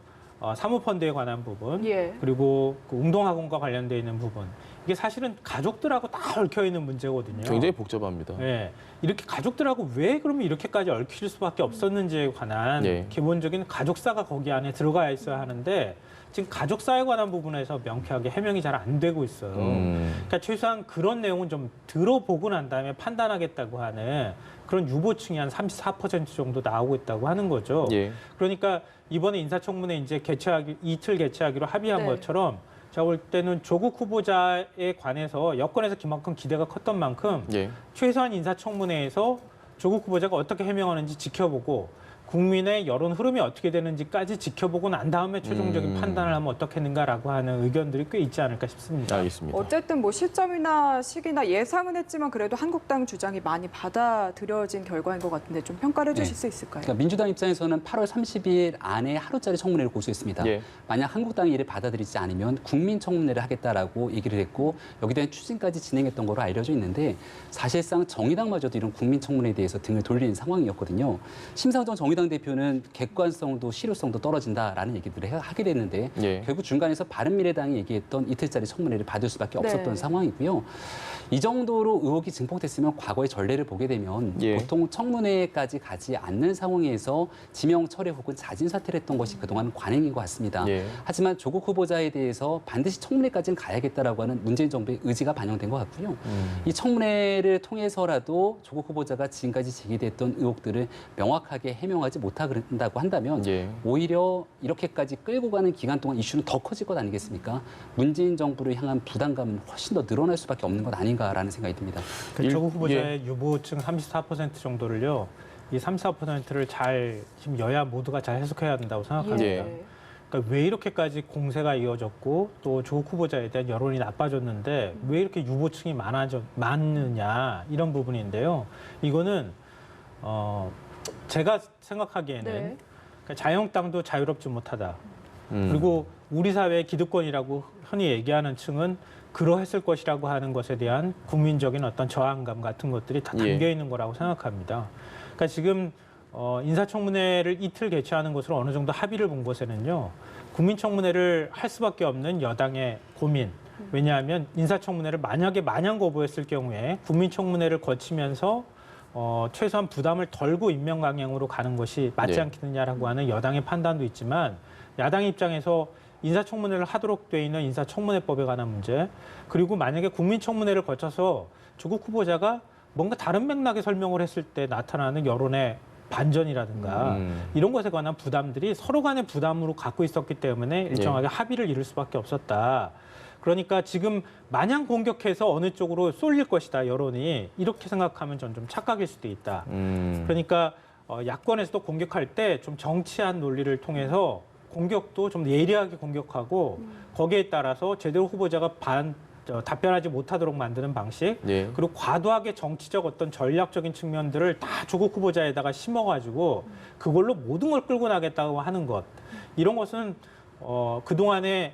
사모펀드에 관한 부분, 예. 그리고 그 운동학원과 관련돼 있는 부분, 이게 사실은 가족들하고 다 얽혀 있는 문제거든요. 굉장히 복잡합니다. 네, 이렇게 가족들하고 왜 그러면 이렇게까지 얽힐 수밖에 없었는지에 관한 예. 기본적인 가족사가 거기 안에 들어가 있어야 하는데 지금 가족사에 관한 부분에서 명쾌하게 해명이 잘 안 되고 있어요. 그러니까 최소한 그런 내용은 좀 들어보고 난 다음에 판단하겠다고 하는 그런 유보층이 한 34% 정도 나오고 있다고 하는 거죠. 예. 그러니까 이번에 인사청문회 이제 이틀 개최하기로 합의한 네. 것처럼 제가 볼 때는 조국 후보자에 관해서 여권에서 그만큼 기대가 컸던 만큼 예. 최소한 인사청문회에서 조국 후보자가 어떻게 해명하는지 지켜보고 국민의 여론 흐름이 어떻게 되는지까지 지켜보고 난 다음에 최종적인 판단을 하면 어떻겠는가라고 하는 의견들이 꽤 있지 않을까 싶습니다. 알겠습니다. 어쨌든 뭐 시점이나 시기나 예상은 했지만 그래도 한국당 주장이 많이 받아들여진 결과인 것 같은데 좀 평가를 해주실 수 있을까요? 그러니까 민주당 입장에서는 8월 30일 안에 하루짜리 청문회를 고수했습니다. 예. 만약 한국당이 이를 받아들이지 않으면 국민 청문회를 하겠다라고 얘기를 했고 여기에 대한 추진까지 진행했던 거로 알려져 있는데 사실상 정의당마저도 이런 국민 청문회에 대해서 등을 돌린 상황이었거든요. 심상정 정의당 대표는 객관성도 실효성도 떨어진다라는 얘기들을 하게 됐는데 예. 결국 중간에서 바른미래당이 얘기했던 이틀짜리 청문회를 받을 수밖에 없었던 네. 상황이고요. 이 정도로 의혹이 증폭됐으면 과거의 전례를 보게 되면 예. 보통 청문회까지 가지 않는 상황에서 지명 철회 혹은 자진 사퇴를 했던 것이 그동안 관행인 것 같습니다. 예. 하지만 조국 후보자에 대해서 반드시 청문회까지는 가야겠다라고 하는 문재인 정부의 의지가 반영된 것 같고요. 이 청문회를 통해서라도 조국 후보자가 지금까지 제기됐던 의혹들을 명확하게 해명하지 못한다고 한다면 예. 오히려 이렇게까지 끌고 가는 기간 동안 이슈는 더 커질 것 아니겠습니까? 문재인 정부를 향한 부담감은 훨씬 더 늘어날 수밖에 없는 것 아닌가라는 생각이 듭니다. 그 조국 후보자의 유보층 34% 정도를요, 이 34%를 잘 지금 여야 모두가 잘 해석해야 한다고 생각합니다. 예. 그러니까 왜 이렇게까지 공세가 이어졌고 또 조국 후보자에 대한 여론이 나빠졌는데 왜 이렇게 유보층이 많느냐 이런 부분인데요. 이거는 제가 생각하기에는 네. 그러니까 자유한국당도 자유롭지 못하다. 음. 그리고 우리 사회의 기득권이라고 흔히 얘기하는 층은 그러했을 것이라고 하는 것에 대한 국민적인 어떤 저항감 같은 것들이 다 담겨 있는 거라고 생각합니다. 그러니까 지금 인사청문회를 이틀 개최하는 것으로 어느 정도 합의를 본 것에는요. 국민청문회를 할 수밖에 없는 여당의 고민. 왜냐하면 인사청문회를 만약에 마냥 거부했을 경우에 국민청문회를 거치면서 최소한 부담을 덜고 임명 강행으로 가는 것이 맞지 네. 않겠느냐라고 하는 여당의 판단도 있지만 야당 입장에서 인사청문회를 하도록 돼 있는 인사청문회법에 관한 문제 그리고 만약에 국민청문회를 거쳐서 조국 후보자가 뭔가 다른 맥락의 설명을 했을 때 나타나는 여론의 반전이라든가 이런 것에 관한 부담들이 서로 간의 부담으로 갖고 있었기 때문에 일정하게 합의를 이룰 수밖에 없었다. 그러니까 지금 마냥 공격해서 어느 쪽으로 쏠릴 것이다 여론이 이렇게 생각하면 전 좀 착각일 수도 있다. 그러니까 야권에서도 공격할 때 좀 정치한 논리를 통해서 공격도 좀 예리하게 공격하고 거기에 따라서 제대로 후보자가 답변하지 못하도록 만드는 방식 예. 그리고 과도하게 정치적 어떤 전략적인 측면들을 다 조국 후보자에다가 심어가지고 그걸로 모든 걸 끌고 나겠다고 하는 것 이런 것은 그동안에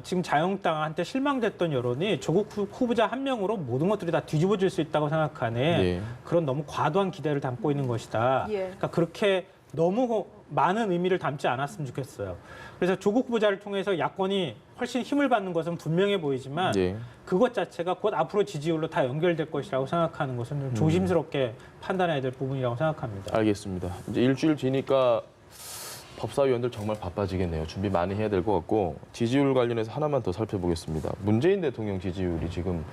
지금 자유한국당한테 실망됐던 여론이 조국 후보자 한 명으로 모든 것들이 다 뒤집어질 수 있다고 생각하는 예. 그런 너무 과도한 기대를 담고 있는 것이다. 예. 그러니까 그렇게 너무 많은 의미를 담지 않았으면 좋겠어요. 그래서 조국 후보자를 통해서 야권이 훨씬 힘을 받는 것은 분명해 보이지만 예. 그것 자체가 곧 앞으로 지지율로 다 연결될 것이라고 생각하는 것은 좀 조심스럽게 판단해야 될 부분이라고 생각합니다. 알겠습니다. 이제 일주일 뒤니까 법사위원들 정말 바빠지겠네요. 준비 많이 해야 될 것 같고 지지율 관련해서 하나만 더 살펴보겠습니다. 문재인 대통령 지지율이 지금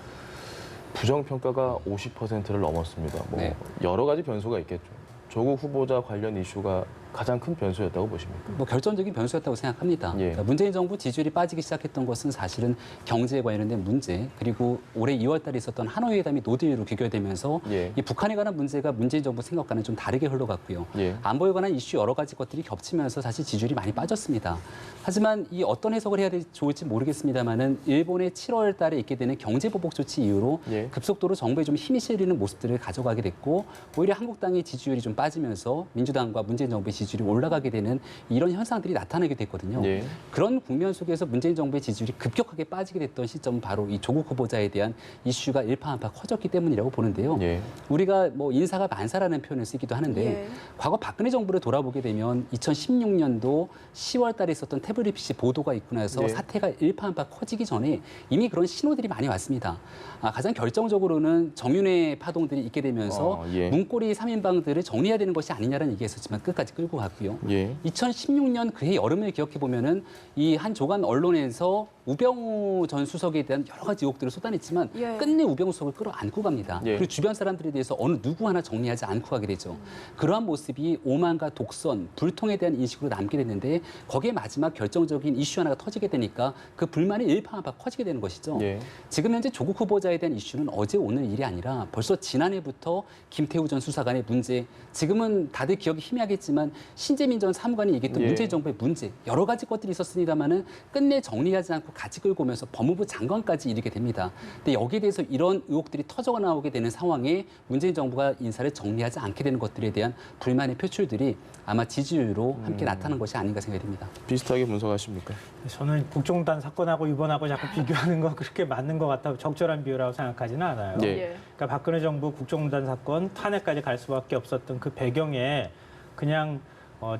부정평가가 50%를 넘었습니다. 뭐 네. 여러 가지 변수가 있겠죠. 조국 후보자 관련 이슈가 가장 큰 변수였다고 보십니까? 뭐 결정적인 변수였다고 생각합니다. 예. 그러니까 문재인 정부 지지율이 빠지기 시작했던 것은 사실은 경제에 관련된 문제 그리고 올해 2월 달에 있었던 하노이 회담이 노딜로 귀결되면서 예. 이 북한에 관한 문제가 문재인 정부 생각과는 좀 다르게 흘러갔고요. 예. 안보에 관한 이슈 여러 가지 것들이 겹치면서 사실 지지율이 많이 빠졌습니다. 하지만 이 어떤 해석을 해야 좋을지 모르겠습니다만은 일본의 7월 달에 있게 되는 경제보복 조치 이후로 예. 급속도로 정부에 좀 힘이 실리는 모습들을 가져가게 됐고 오히려 한국당의 지지율이 좀 빠지면서 민주당과 문재인 정부의 지지율이 올라가게 되는 이런 현상들이 나타나게 됐거든요. 예. 그런 국면 속에서 문재인 정부의 지지율이 급격하게 빠지게 됐던 시점은 바로 이 조국 후보자에 대한 이슈가 일파만파 커졌기 때문이라고 보는데요. 예. 우리가 뭐 인사가 만사라는 표현을 쓰기도 하는데 예. 과거 박근혜 정부를 돌아보게 되면 2016년도 10월 달에 있었던 태블릿 PC 보도가 있고 나서 예. 사태가 일파만파 커지기 전에 이미 그런 신호들이 많이 왔습니다. 가장 결정적으로는 정윤회 파동들이 있게 되면서 예. 문고리 3인방들을 정리해야 되는 것이 아니냐라는 얘기가 있었지만 끝까지 끌고 갔고요. 예. 2016년 그해 여름을 기억해 보면은 이 한 조간 언론에서 우병우 전 수석에 대한 여러 가지 의혹들을 쏟아냈지만 예. 끝내 우병우 수석을 끌어안고 갑니다. 예. 그리고 주변 사람들에 대해서 어느 누구 하나 정리하지 않고 가게 되죠. 그러한 모습이 오만과 독선, 불통에 대한 인식으로 남게 됐는데 거기에 마지막 결정적인 이슈 하나가 터지게 되니까 그 불만이 일파만파 커지게 되는 것이죠. 예. 지금 현재 조국 후보자에 대한 이슈는 어제 오늘 일이 아니라 벌써 지난해부터 김태우 전 수사관의 문제, 지금은 다들 기억이 희미하겠지만 신재민 전 사무관이 얘기했던 예. 문재인 정부의 문제, 여러 가지 것들이 있었습니다마는 끝내 정리하지 않고 같이 끌고 오면서 법무부 장관까지 이르게 됩니다. 근데 여기에 대해서 이런 의혹들이 터져 나오게 되는 상황에 문재인 정부가 인사를 정리하지 않게 되는 것들에 대한 불만의 표출들이 아마 지지율로 함께 나타난 것이 아닌가 생각이 듭니다. 비슷하게 분석하십니까? 저는 국정단 사건하고 이번하고 자꾸 비교하는 거 그렇게 맞는 것 같아 적절한 비유라고 생각하지는 않아요. 예. 예. 그러니까 박근혜 정부 국정단 사건 탄핵까지 갈 수밖에 없었던 그 배경에 그냥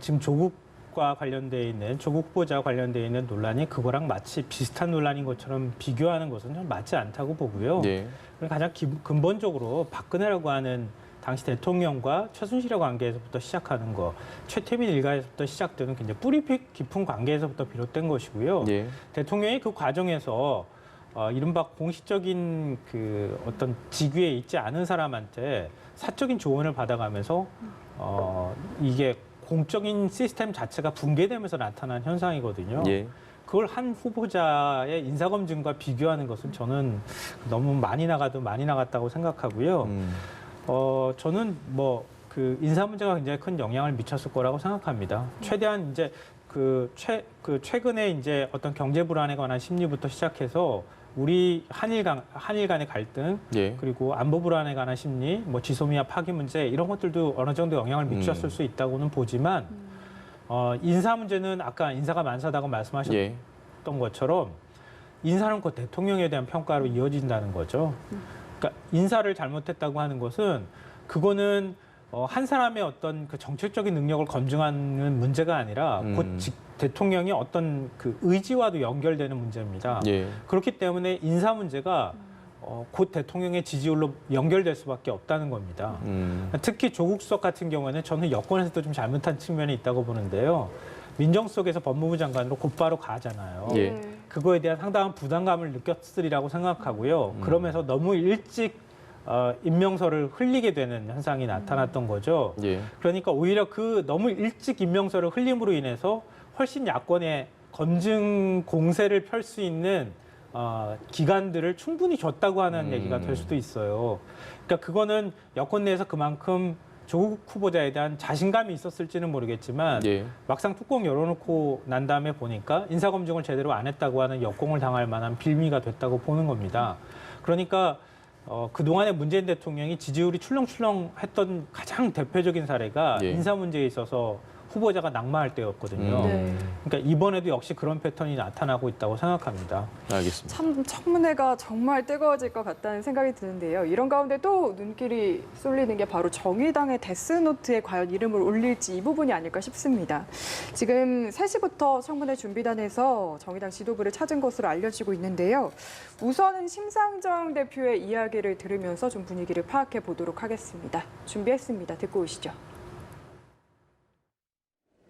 지금 조국과 관련돼 있는 조국 후보자와 관련돼 있는 논란이 그거랑 마치 비슷한 논란인 것처럼 비교하는 것은 좀 맞지 않다고 보고요. 예. 그리고 가장 근본적으로 박근혜라고 하는 당시 대통령과 최순실의 관계에서부터 시작하는 거, 최태민 일가에서부터 시작되는 굉장히 뿌리 깊은 관계에서부터 비롯된 것이고요. 예. 대통령이 그 과정에서 이른바 공식적인 그 어떤 직위에 있지 않은 사람한테 사적인 조언을 받아가면서 이게 공적인 시스템 자체가 붕괴되면서 나타난 현상이거든요. 예. 그걸 한 후보자의 인사검증과 비교하는 것은 저는 너무 많이 나갔다고 생각하고요. 저는 뭐 그 인사 문제가 굉장히 큰 영향을 미쳤을 거라고 생각합니다. 최대한 이제 최근에 이제 어떤 경제 불안에 관한 심리부터 시작해서 우리 한일 간의 갈등 예. 그리고 안보 불안에 관한 심리, 뭐 지소미아 파기 문제 이런 것들도 어느 정도 영향을 미쳤을 수 있다고는 보지만 인사 문제는 아까 인사가 만사다고 말씀하셨던 예. 것처럼 인사는 곧 대통령에 대한 평가로 이어진다는 거죠. 그러니까 인사를 잘못했다고 하는 것은 그거는 한 사람의 어떤 그 정책적인 능력을 검증하는 문제가 아니라 곧 대통령의 어떤 그 의지와도 연결되는 문제입니다. 예. 그렇기 때문에 인사 문제가 곧 대통령의 지지율로 연결될 수밖에 없다는 겁니다. 특히 조국 수석 같은 경우에는 저는 여권에서도 좀 잘못한 측면이 있다고 보는데요. 민정수석에서 법무부 장관으로 곧바로 가잖아요. 예. 그거에 대한 상당한 부담감을 느꼈으리라고 생각하고요. 그러면서 너무 일찍 임명서를 흘리게 되는 현상이 나타났던 거죠. 예. 그러니까 오히려 그 너무 일찍 임명서를 흘림으로 인해서 훨씬 야권의 검증 공세를 펼 수 있는 기간들을 충분히 줬다고 하는 얘기가 될 수도 있어요. 그러니까 그거는 여권 내에서 그만큼 조국 후보자에 대한 자신감이 있었을지는 모르겠지만 예. 막상 뚜껑 열어놓고 난 다음에 보니까 인사검증을 제대로 안 했다고 하는 역공을 당할 만한 빌미가 됐다고 보는 겁니다. 그러니까 그동안에 문재인 대통령이 지지율이 출렁출렁했던 가장 대표적인 사례가 예. 인사 문제에 있어서 후보자가 낙마할 때였거든요. 네. 그러니까 이번에도 역시 그런 패턴이 나타나고 있다고 생각합니다. 알겠습니다. 참 청문회가 정말 뜨거워질 것 같다는 생각이 드는데요. 이런 가운데 또 눈길이 쏠리는 게 바로 정의당의 데스노트에 과연 이름을 올릴지 이 부분이 아닐까 싶습니다. 지금 3시부터 청문회 준비단에서 정의당 지도부를 찾은 것으로 알려지고 있는데요. 우선은 심상정 대표의 이야기를 들으면서 좀 분위기를 파악해 보도록 하겠습니다. 준비했습니다. 듣고 오시죠.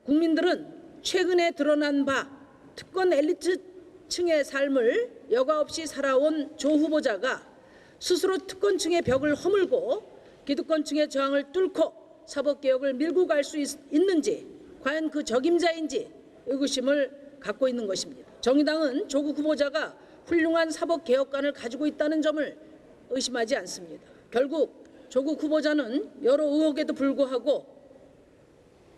국민들은 최근에 드러난 바 특권 엘리트층의 삶을 여과 없이 살아온 조 후보자가 스스로 특권층의 벽을 허물고 기득권층의 저항을 뚫고 사법개혁을 밀고 갈 수 있는지 과연 그 적임자인지 의구심을 갖고 있는 것입니다. 정의당은 조국 후보자가 훌륭한 사법개혁관을 가지고 있다는 점을 의심하지 않습니다. 결국 조국 후보자는 여러 의혹에도 불구하고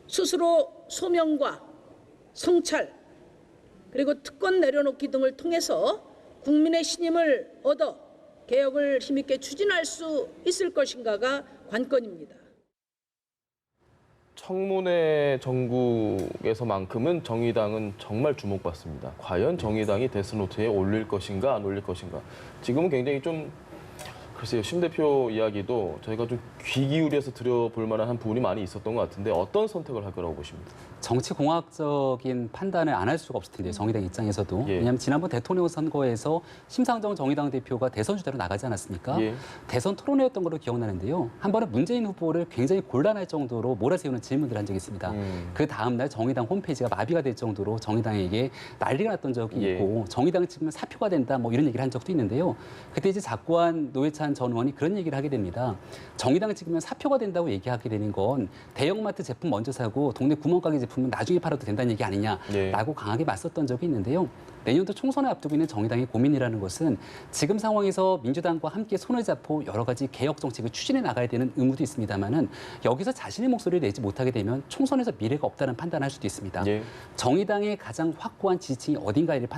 스스로 소명과 성찰 그리고 특권 내려놓기 등을 통해서 국민의 신임을 얻어 개혁을 힘있게 추진할 수 있을 것인가가 관건입니다. 청문회 전국에서만큼은 정의당은 정말 주목받습니다. 과연 정의당이 데스노트에 올릴 것인가 안 올릴 것인가. 지금은 굉장히 좀 글쎄요. 심 대표 이야기도 저희가 좀 귀 기울여서 들여볼 만한 한 부분이 많이 있었던 것 같은데 어떤 선택을 할 거라고 보십니까? 정치공학적인 판단을 안 할 수가 없을 텐데요. 정의당 입장에서도. 예. 왜냐하면 지난번 대통령 선거에서 심상정 정의당 대표가 대선 주자로 나가지 않았습니까? 예. 대선 토론회였던 걸로 기억나는데요. 한 번은 문재인 후보를 굉장히 곤란할 정도로 몰아세우는 질문들을 한 적이 있습니다. 그 다음 날 정의당 홈페이지가 마비가 될 정도로 정의당에게 난리가 났던 적이 예. 있고 정의당 측면 사표가 된다 뭐 이런 얘기를 한 적도 있는데요. 그때 이제 작고한 노회찬 전 의원이 그런 얘기를 하게 됩니다. 정의당 측면 사표가 된다고 얘기하게 되는 건 대형마트 제품 먼저 사고 동네 구멍가게 제품은 나중에 팔아도 된다는 얘기 아니냐라고 예. 강하게 맞섰던 적이 있는데요. 내년도 총선을 앞두고 있는 정의당의 고민이라는 것은 지금 상황에서 민주당과 함께 손을 잡고 여러 가지 개혁 정책을 추진해 나가야 되는 의무도 있습니다만은 여기서 자신의 목소리를 내지 못하게 되면 총선에서 미래가 없다는 판단을 할 수도 있습니다. 예. 정의당의 가장 확고한 지지층이 어딘가를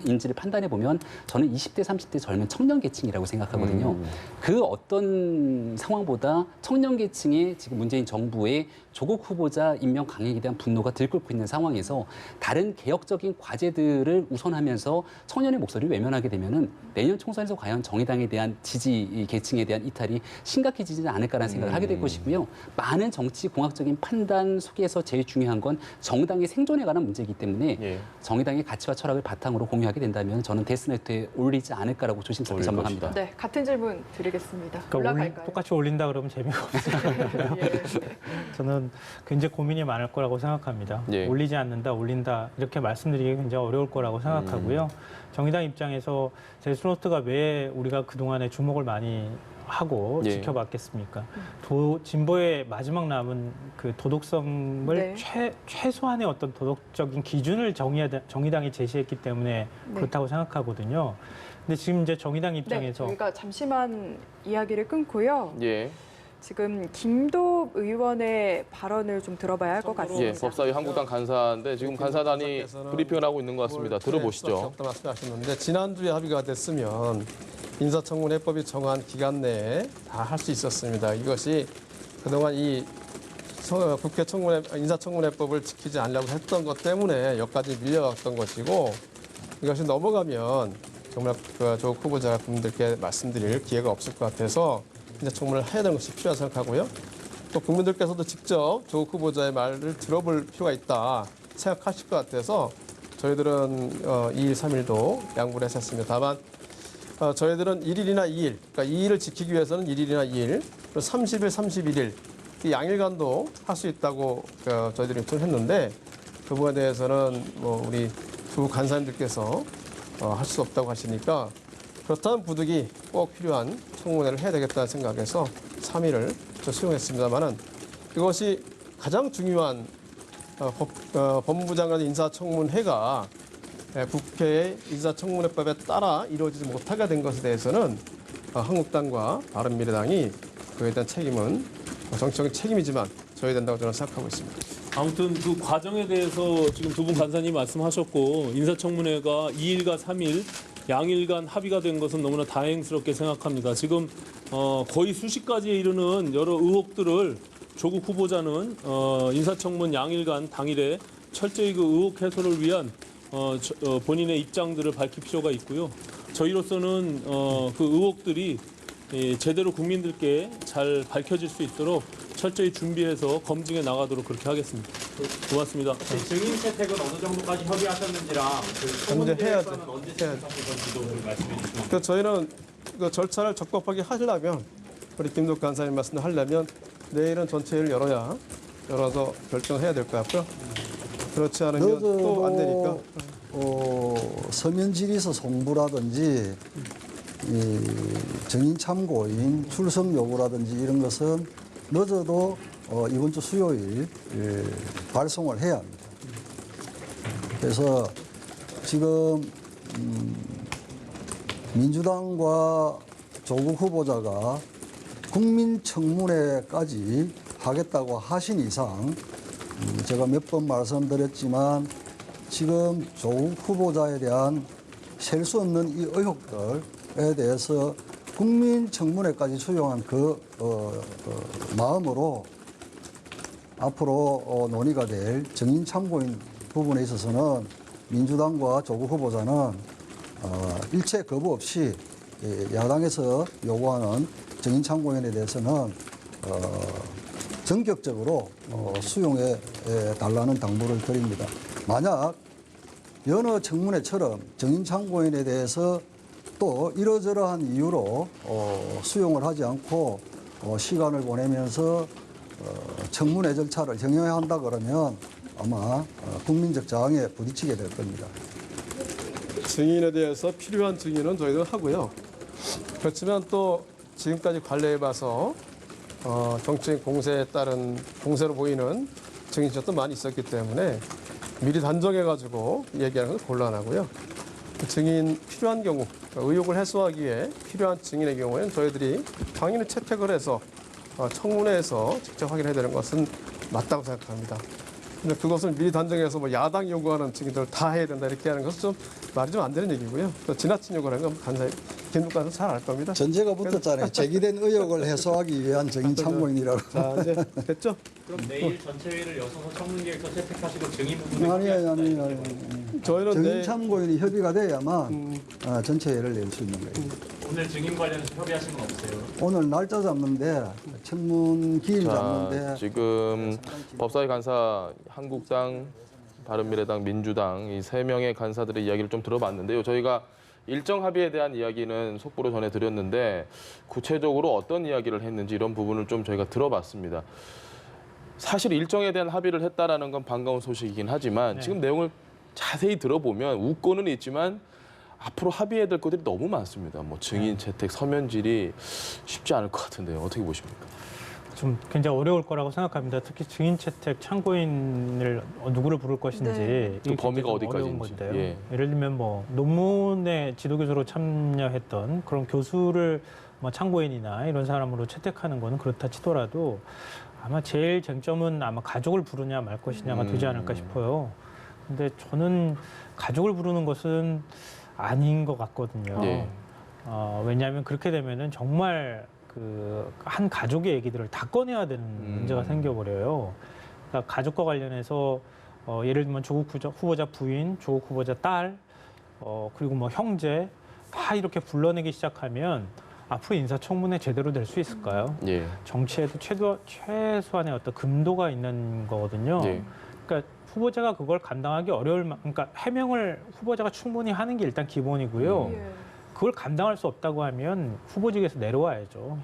인지를 판단해 보면 저는 20대, 30대 젊은 청년 계층이라고 생각하거든요. 그 어떤 상황보다 청년 계층의 지금 문재인 정부의 조국 후보자 임명 강행에 대한 분노가 들끓고 있는 상황에서 다른 개혁적인 과제들을 우선하면서 청년의 목소리를 외면하게 되면은 내년 총선에서 과연 정의당에 대한 지지 계층에 대한 이탈이 심각해지지 않을까라는 생각을 하게 될 것이고요. 많은 정치 공학적인 판단 속에서 제일 중요한 건 정당의 생존에 관한 문제이기 때문에 예. 정의당의 가치와 철학을 바탕으로 공유하게 된다면 저는 데스노트에 올리지 않을까라고 조심스럽게 올릴 전망합니다. 것이다. 네, 같은 질문 드리겠습니다. 그러니까 올라갈까요? 똑같이 올린다 그러면 재미가 없어요. 예. 저는 굉장히 고민이 많을 거라고 생각합니다. 예. 올리지 않는다, 올린다 이렇게 말씀드리기 굉장히 어려울 거라고 생각하고요. 정의당 입장에서 데스노트가 왜 우리가 그동안에 주목을 많이 하고 예. 지켜봤겠습니까? 진보의 마지막 남은 그 도덕성을 네. 최소한의 어떤 도덕적인 기준을 정의당이 제시했기 때문에 네. 그렇다고 생각하거든요. 근데 지금 이제 정의당 네, 입장에서 저희가 잠시만 이야기를 끊고요. 예. 지금 김도읍 의원의 발언을 좀 들어봐야 할 것 같습니다. 예. 법사위 한국당 간사인데 지금 간사단이 브리핑을 하고 있는 것 같습니다. 들어보시죠. 없다 말씀하셨는데 지난주에 합의가 됐으면 인사청문회법이 정한 기간 내에 다 할 수 있었습니다. 이것이 그동안 이 국회 인사청문회법을 지키지 않으려고 했던 것 때문에 여기까지 밀려갔던 것이고 이것이 넘어가면 정말 조국 후보자가 국민들께 말씀드릴 기회가 없을 것 같아서 인사청문을 해야 되는 것이 필요하다고 생각하고요. 또 국민들께서도 직접 조국 후보자의 말을 들어볼 필요가 있다 생각하실 것 같아서 저희들은 2일, 3일도 양보를 했었습니다. 다만 저희들은 1일이나 2일, 그러니까 2일을 지키기 위해서는 1일이나 2일, 그리고 30일, 31일 이 양일간도 할 수 있다고 저희들이 요청했는데 그 부분에 대해서는 뭐 우리 두 간사님들께서 할 수 없다고 하시니까 그렇다면 부득이 꼭 필요한 청문회를 해야 되겠다는 생각에서 3일을 수용했습니다만은 이것이 가장 중요한 법무부 장관의 인사청문회가 국회의 인사청문회법에 따라 이루어지지 못하게 된 것에 대해서는 한국당과 바른미래당이 그에 대한 책임은 정치적인 책임이지만 져야 된다고 저는 생각하고 있습니다. 아무튼 그 과정에 대해서 지금 두 분 간사님 말씀하셨고 인사청문회가 2일과 3일 양일간 합의가 된 것은 너무나 다행스럽게 생각합니다. 지금 거의 수십 가지에 이르는 여러 의혹들을 조국 후보자는 인사청문 양일간 당일에 철저히 그 의혹 해소를 위한 본인의 입장들을 밝힐 필요가 있고요. 저희로서는 그 의혹들이 제대로 국민들께 잘 밝혀질 수 있도록 철저히 준비해서 검증해 나가도록 그렇게 하겠습니다. 고맙습니다. 증인 채택은 어느 정도까지 협의하셨는지랑 현재 해야 돼. 언제 시작하실 건지도 좀 말씀해 주시면. 그 저희는 그 절차를 적법하게 하려면 우리 김덕 간사님 말씀을 하려면 내일은 전체를 열어서 결정해야 될 것 같고요. 그렇지 않으면 또 안 되니까. 서면 질의서 송부라든지 이 증인 참고인 출석 요구라든지 이런 것은 늦어도 이번 주 수요일 발송을 해야 합니다. 그래서 지금 민주당과 조국 후보자가 국민청문회까지 하겠다고 하신 이상 제가 몇 번 말씀드렸지만 지금 조국 후보자에 대한 셀 수 없는 이 의혹들에 대해서 국민청문회까지 수용한 그 마음으로 앞으로 논의가 될 증인 참고인 부분에 있어서는 민주당과 조국 후보자는 일체 거부 없이 야당에서 요구하는 증인 참고인에 대해서는 전격적으로 수용해 달라는 당부를 드립니다. 만약 여느 청문회처럼 증인 참고인에 대해서 또 이러저러한 이유로 수용을 하지 않고 시간을 보내면서 청문회 절차를 정형해야 한다 그러면 아마 국민적 저항에 부딪히게 될 겁니다. 증인에 대해서 필요한 증인은 저희도 하고요. 그렇지만 또 지금까지 관례해봐서 정치적 공세에 따른 공세로 보이는 증인들도 많이 있었기 때문에 미리 단정해가지고 얘기하는 건 곤란하고요. 증인 필요한 경우, 의혹을 해소하기 위해 필요한 증인의 경우에는 저희들이 당연히 채택을 해서 청문회에서 직접 확인해야 되는 것은 맞다고 생각합니다. 근데 그것을 미리 단정해서 뭐 야당 요구하는 증인들을 다 해야 된다 이렇게 하는 것은 좀 말이 좀 안 되는 얘기고요. 또 지나친 요구를 하는 건 간사님, 김국 간사 잘 알 겁니다. 전제가 붙었잖아요. 제기된 의혹을 해소하기 위한 증인 참고인이라고. 자, 이제 됐죠? 그럼 내일 전체 회의를 여셔서 청문 계획서 채택하시고 증인 부분을 아니에요. 저희는 증인 참고인이 협의가 돼야만 전체 회의를 낼 수 있는 거예요. 오늘 증인 관련해서 협의하신 건 없어요? 오늘 날짜 잡는데 청문 기일 잡는데 지금 법사위 간사 한국당, 바른미래당, 민주당 이 세 명의 간사들의 이야기를 좀 들어봤는데요. 저희가 일정 합의에 대한 이야기는 속보로 전해드렸는데 구체적으로 어떤 이야기를 했는지 이런 부분을 좀 저희가 들어봤습니다. 사실 일정에 대한 합의를 했다라는 건 반가운 소식이긴 하지만 지금 내용을 자세히 들어보면 웃고는 있지만 앞으로 합의해야 될 것들이 너무 많습니다. 뭐 증인 채택, 서면 질의 쉽지 않을 것 같은데요. 어떻게 보십니까? 좀 굉장히 어려울 거라고 생각합니다. 특히 증인 채택 참고인을 누구를 부를 것인지 그 이게 범위가 굉장히 어디까지인지. 어려운 건데요. 예. 예를 들면 뭐 논문에 지도교수로 참여했던 그런 교수를 뭐 참고인이나 이런 사람으로 채택하는 거는 그렇다 치더라도 아마 제일 쟁점은 아마 가족을 부르냐 말 것이냐가 되지 않을까 싶어요. 근데 저는 가족을 부르는 것은 아닌 것 같거든요. 네. 왜냐하면 그렇게 되면은 정말 그 한 가족의 얘기들을 다 꺼내야 되는 문제가 생겨버려요. 그러니까 가족과 관련해서 예를 들면 조국 후보자 부인, 조국 후보자 딸, 그리고 뭐 형제 다 이렇게 불러내기 시작하면 앞으로 인사청문회 제대로 될 수 있을까요? 예. 정치에도 최소한의 어떤 금도가 있는 거거든요. 예. 그러니까 후보자가 그걸 감당하기 그러니까 해명을 후보자가 충분히 하는 게 일단 기본이고요. 그걸 감당할 수 없다고 하면 후보직에서 내려와야죠.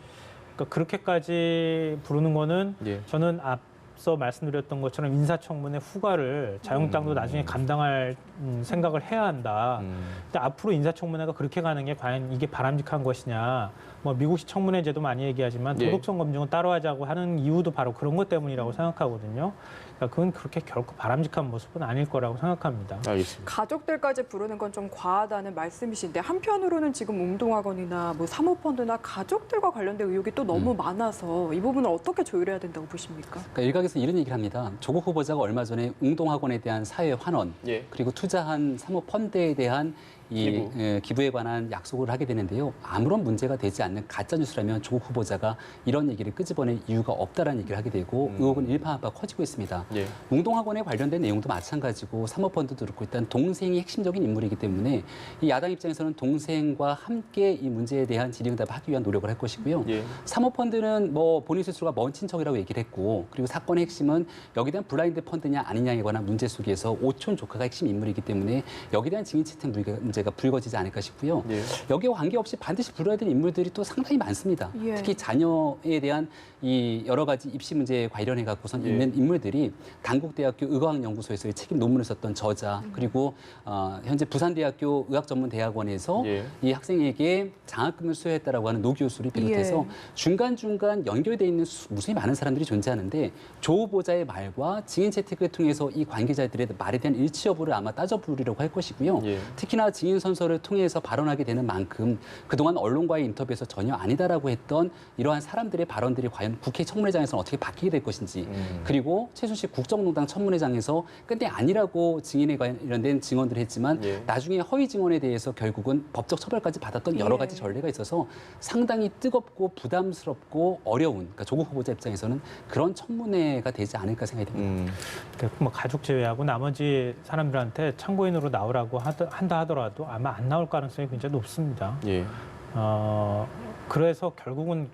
그러니까 그렇게까지 부르는 거는 예. 저는 앞서 말씀드렸던 것처럼 인사청문회 후과를 자유한국당도 나중에 감당할 생각을 해야 한다. 근데 앞으로 인사청문회가 그렇게 가는 게 과연 이게 바람직한 것이냐. 뭐 미국식 청문회제도 많이 얘기하지만 예. 도덕성 검증은 따로 하자고 하는 이유도 바로 그런 것 때문이라고 생각하거든요. 그러니까 그건 그렇게 결코 바람직한 모습은 아닐 거라고 생각합니다. 알겠습니다. 가족들까지 부르는 건 좀 과하다는 말씀이신데 한편으로는 지금 웅동학원이나 뭐 사모펀드나 가족들과 관련된 의혹이 또 너무 많아서 이 부분을 어떻게 조율해야 된다고 보십니까? 그러니까 일각에서 이런 얘기를 합니다. 조국 후보자가 얼마 전에 웅동학원에 대한 사회 환원, 예. 그리고 투자한 사모펀드에 대한 기부에 관한 약속을 하게 되는데요. 아무런 문제가 되지 않는 가짜뉴스라면 조국 후보자가 이런 얘기를 끄집어낼 이유가 없다라는 얘기를 하게 되고 의혹은 일파만파 커지고 있습니다. 예. 웅동학원에 관련된 내용도 마찬가지고 사모펀드도 그렇고 일단 동생이 핵심적인 인물이기 때문에 이 야당 입장에서는 동생과 함께 이 문제에 대한 질의응답을 하기 위한 노력을 할 것이고요. 예. 사모펀드는 뭐 본인 스스로가 먼 친척이라고 얘기를 했고 그리고 사건의 핵심은 여기에 대한 블라인드 펀드냐 아니냐에 관한 문제 속에서 오촌 조카가 핵심 인물이기 때문에 여기에 대한 증인 채택 문제가 불거지지 않을까 싶고요. 예. 여기와 관계없이 반드시 불러야 될 인물들이 또 상당히 많습니다. 예. 특히 자녀에 대한 이 여러 가지 입시 문제에 관련해 갖고선 예. 있는 인물들이 단국대학교 의과학연구소에서의 책임 논문을 썼던 저자 그리고 현재 부산대학교 의학전문대학원에서 예. 이 학생에게 장학금을 수여했다라고 하는 노 교수를 비롯해서 중간중간 연결돼 있는 무수히 많은 사람들이 존재하는데 조 후보자의 말과 증인 채택을 통해서 이 관계자들의 말에 대한 일치 여부를 아마 따져보려고 할 것이고요. 예. 특히나 증인 선서를 통해서 발언하게 되는 만큼 그동안 언론과의 인터뷰에서 전혀 아니다라고 했던 이러한 사람들의 발언들이 과연 국회 청문회장에서는 어떻게 바뀌게 될 것인지 그리고 최순실 국정농단 청문회장에서 근데 아니라고 증인에 관련된 증언들을 했지만 예. 나중에 허위 증언에 대해서 결국은 법적 처벌까지 받았던 여러 가지 전례가 있어서 상당히 뜨겁고 부담스럽고 어려운 그러니까 조국 후보자 입장에서는 그런 청문회가 되지 않을까 생각이 듭니다. 그러니까 뭐 가족 제외하고 나머지 사람들한테 참고인으로 나오라고 한다 하더라도 아마 안 나올 가능성이 굉장히 높습니다. 예. 그래서 결국은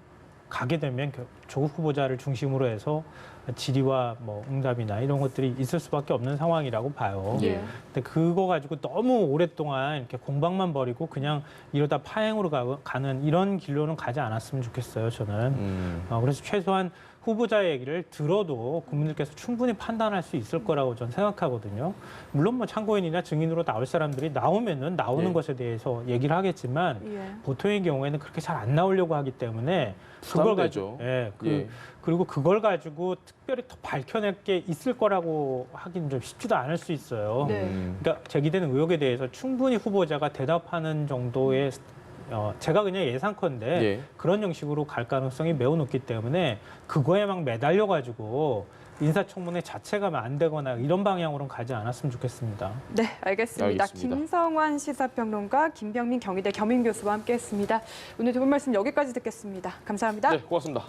가게 되면 조국 후보자를 중심으로 해서 질의와 뭐 응답이나 이런 것들이 있을 수밖에 없는 상황이라고 봐요. 예. 근데 그거 가지고 너무 오랫동안 이렇게 공방만 벌이고 그냥 이러다 파행으로 가는 이런 길로는 가지 않았으면 좋겠어요, 저는. 그래서 최소한 후보자의 얘기를 들어도 국민들께서 충분히 판단할 수 있을 거라고 저는 생각하거든요. 물론 뭐 참고인이나 증인으로 나올 사람들이 나오면은 나오는 예. 것에 대해서 얘기를 하겠지만 예. 보통의 경우에는 그렇게 잘 안 나오려고 하기 때문에 그걸 가지고 그리고 그걸 가지고 특별히 더 밝혀낼 게 있을 거라고 하긴 좀 쉽지도 않을 수 있어요. 네. 그러니까 제기되는 의혹에 대해서 충분히 후보자가 대답하는 정도의 제가 그냥 예상컨대 예. 그런 형식으로 갈 가능성이 매우 높기 때문에 그거에 막 매달려가지고 인사청문회 자체가 안 되거나 이런 방향으로는 가지 않았으면 좋겠습니다. 네, 알겠습니다. 김성환 시사평론가, 김병민 경희대 겸임교수와 함께했습니다. 오늘 두 분 말씀 여기까지 듣겠습니다. 감사합니다. 네, 고맙습니다.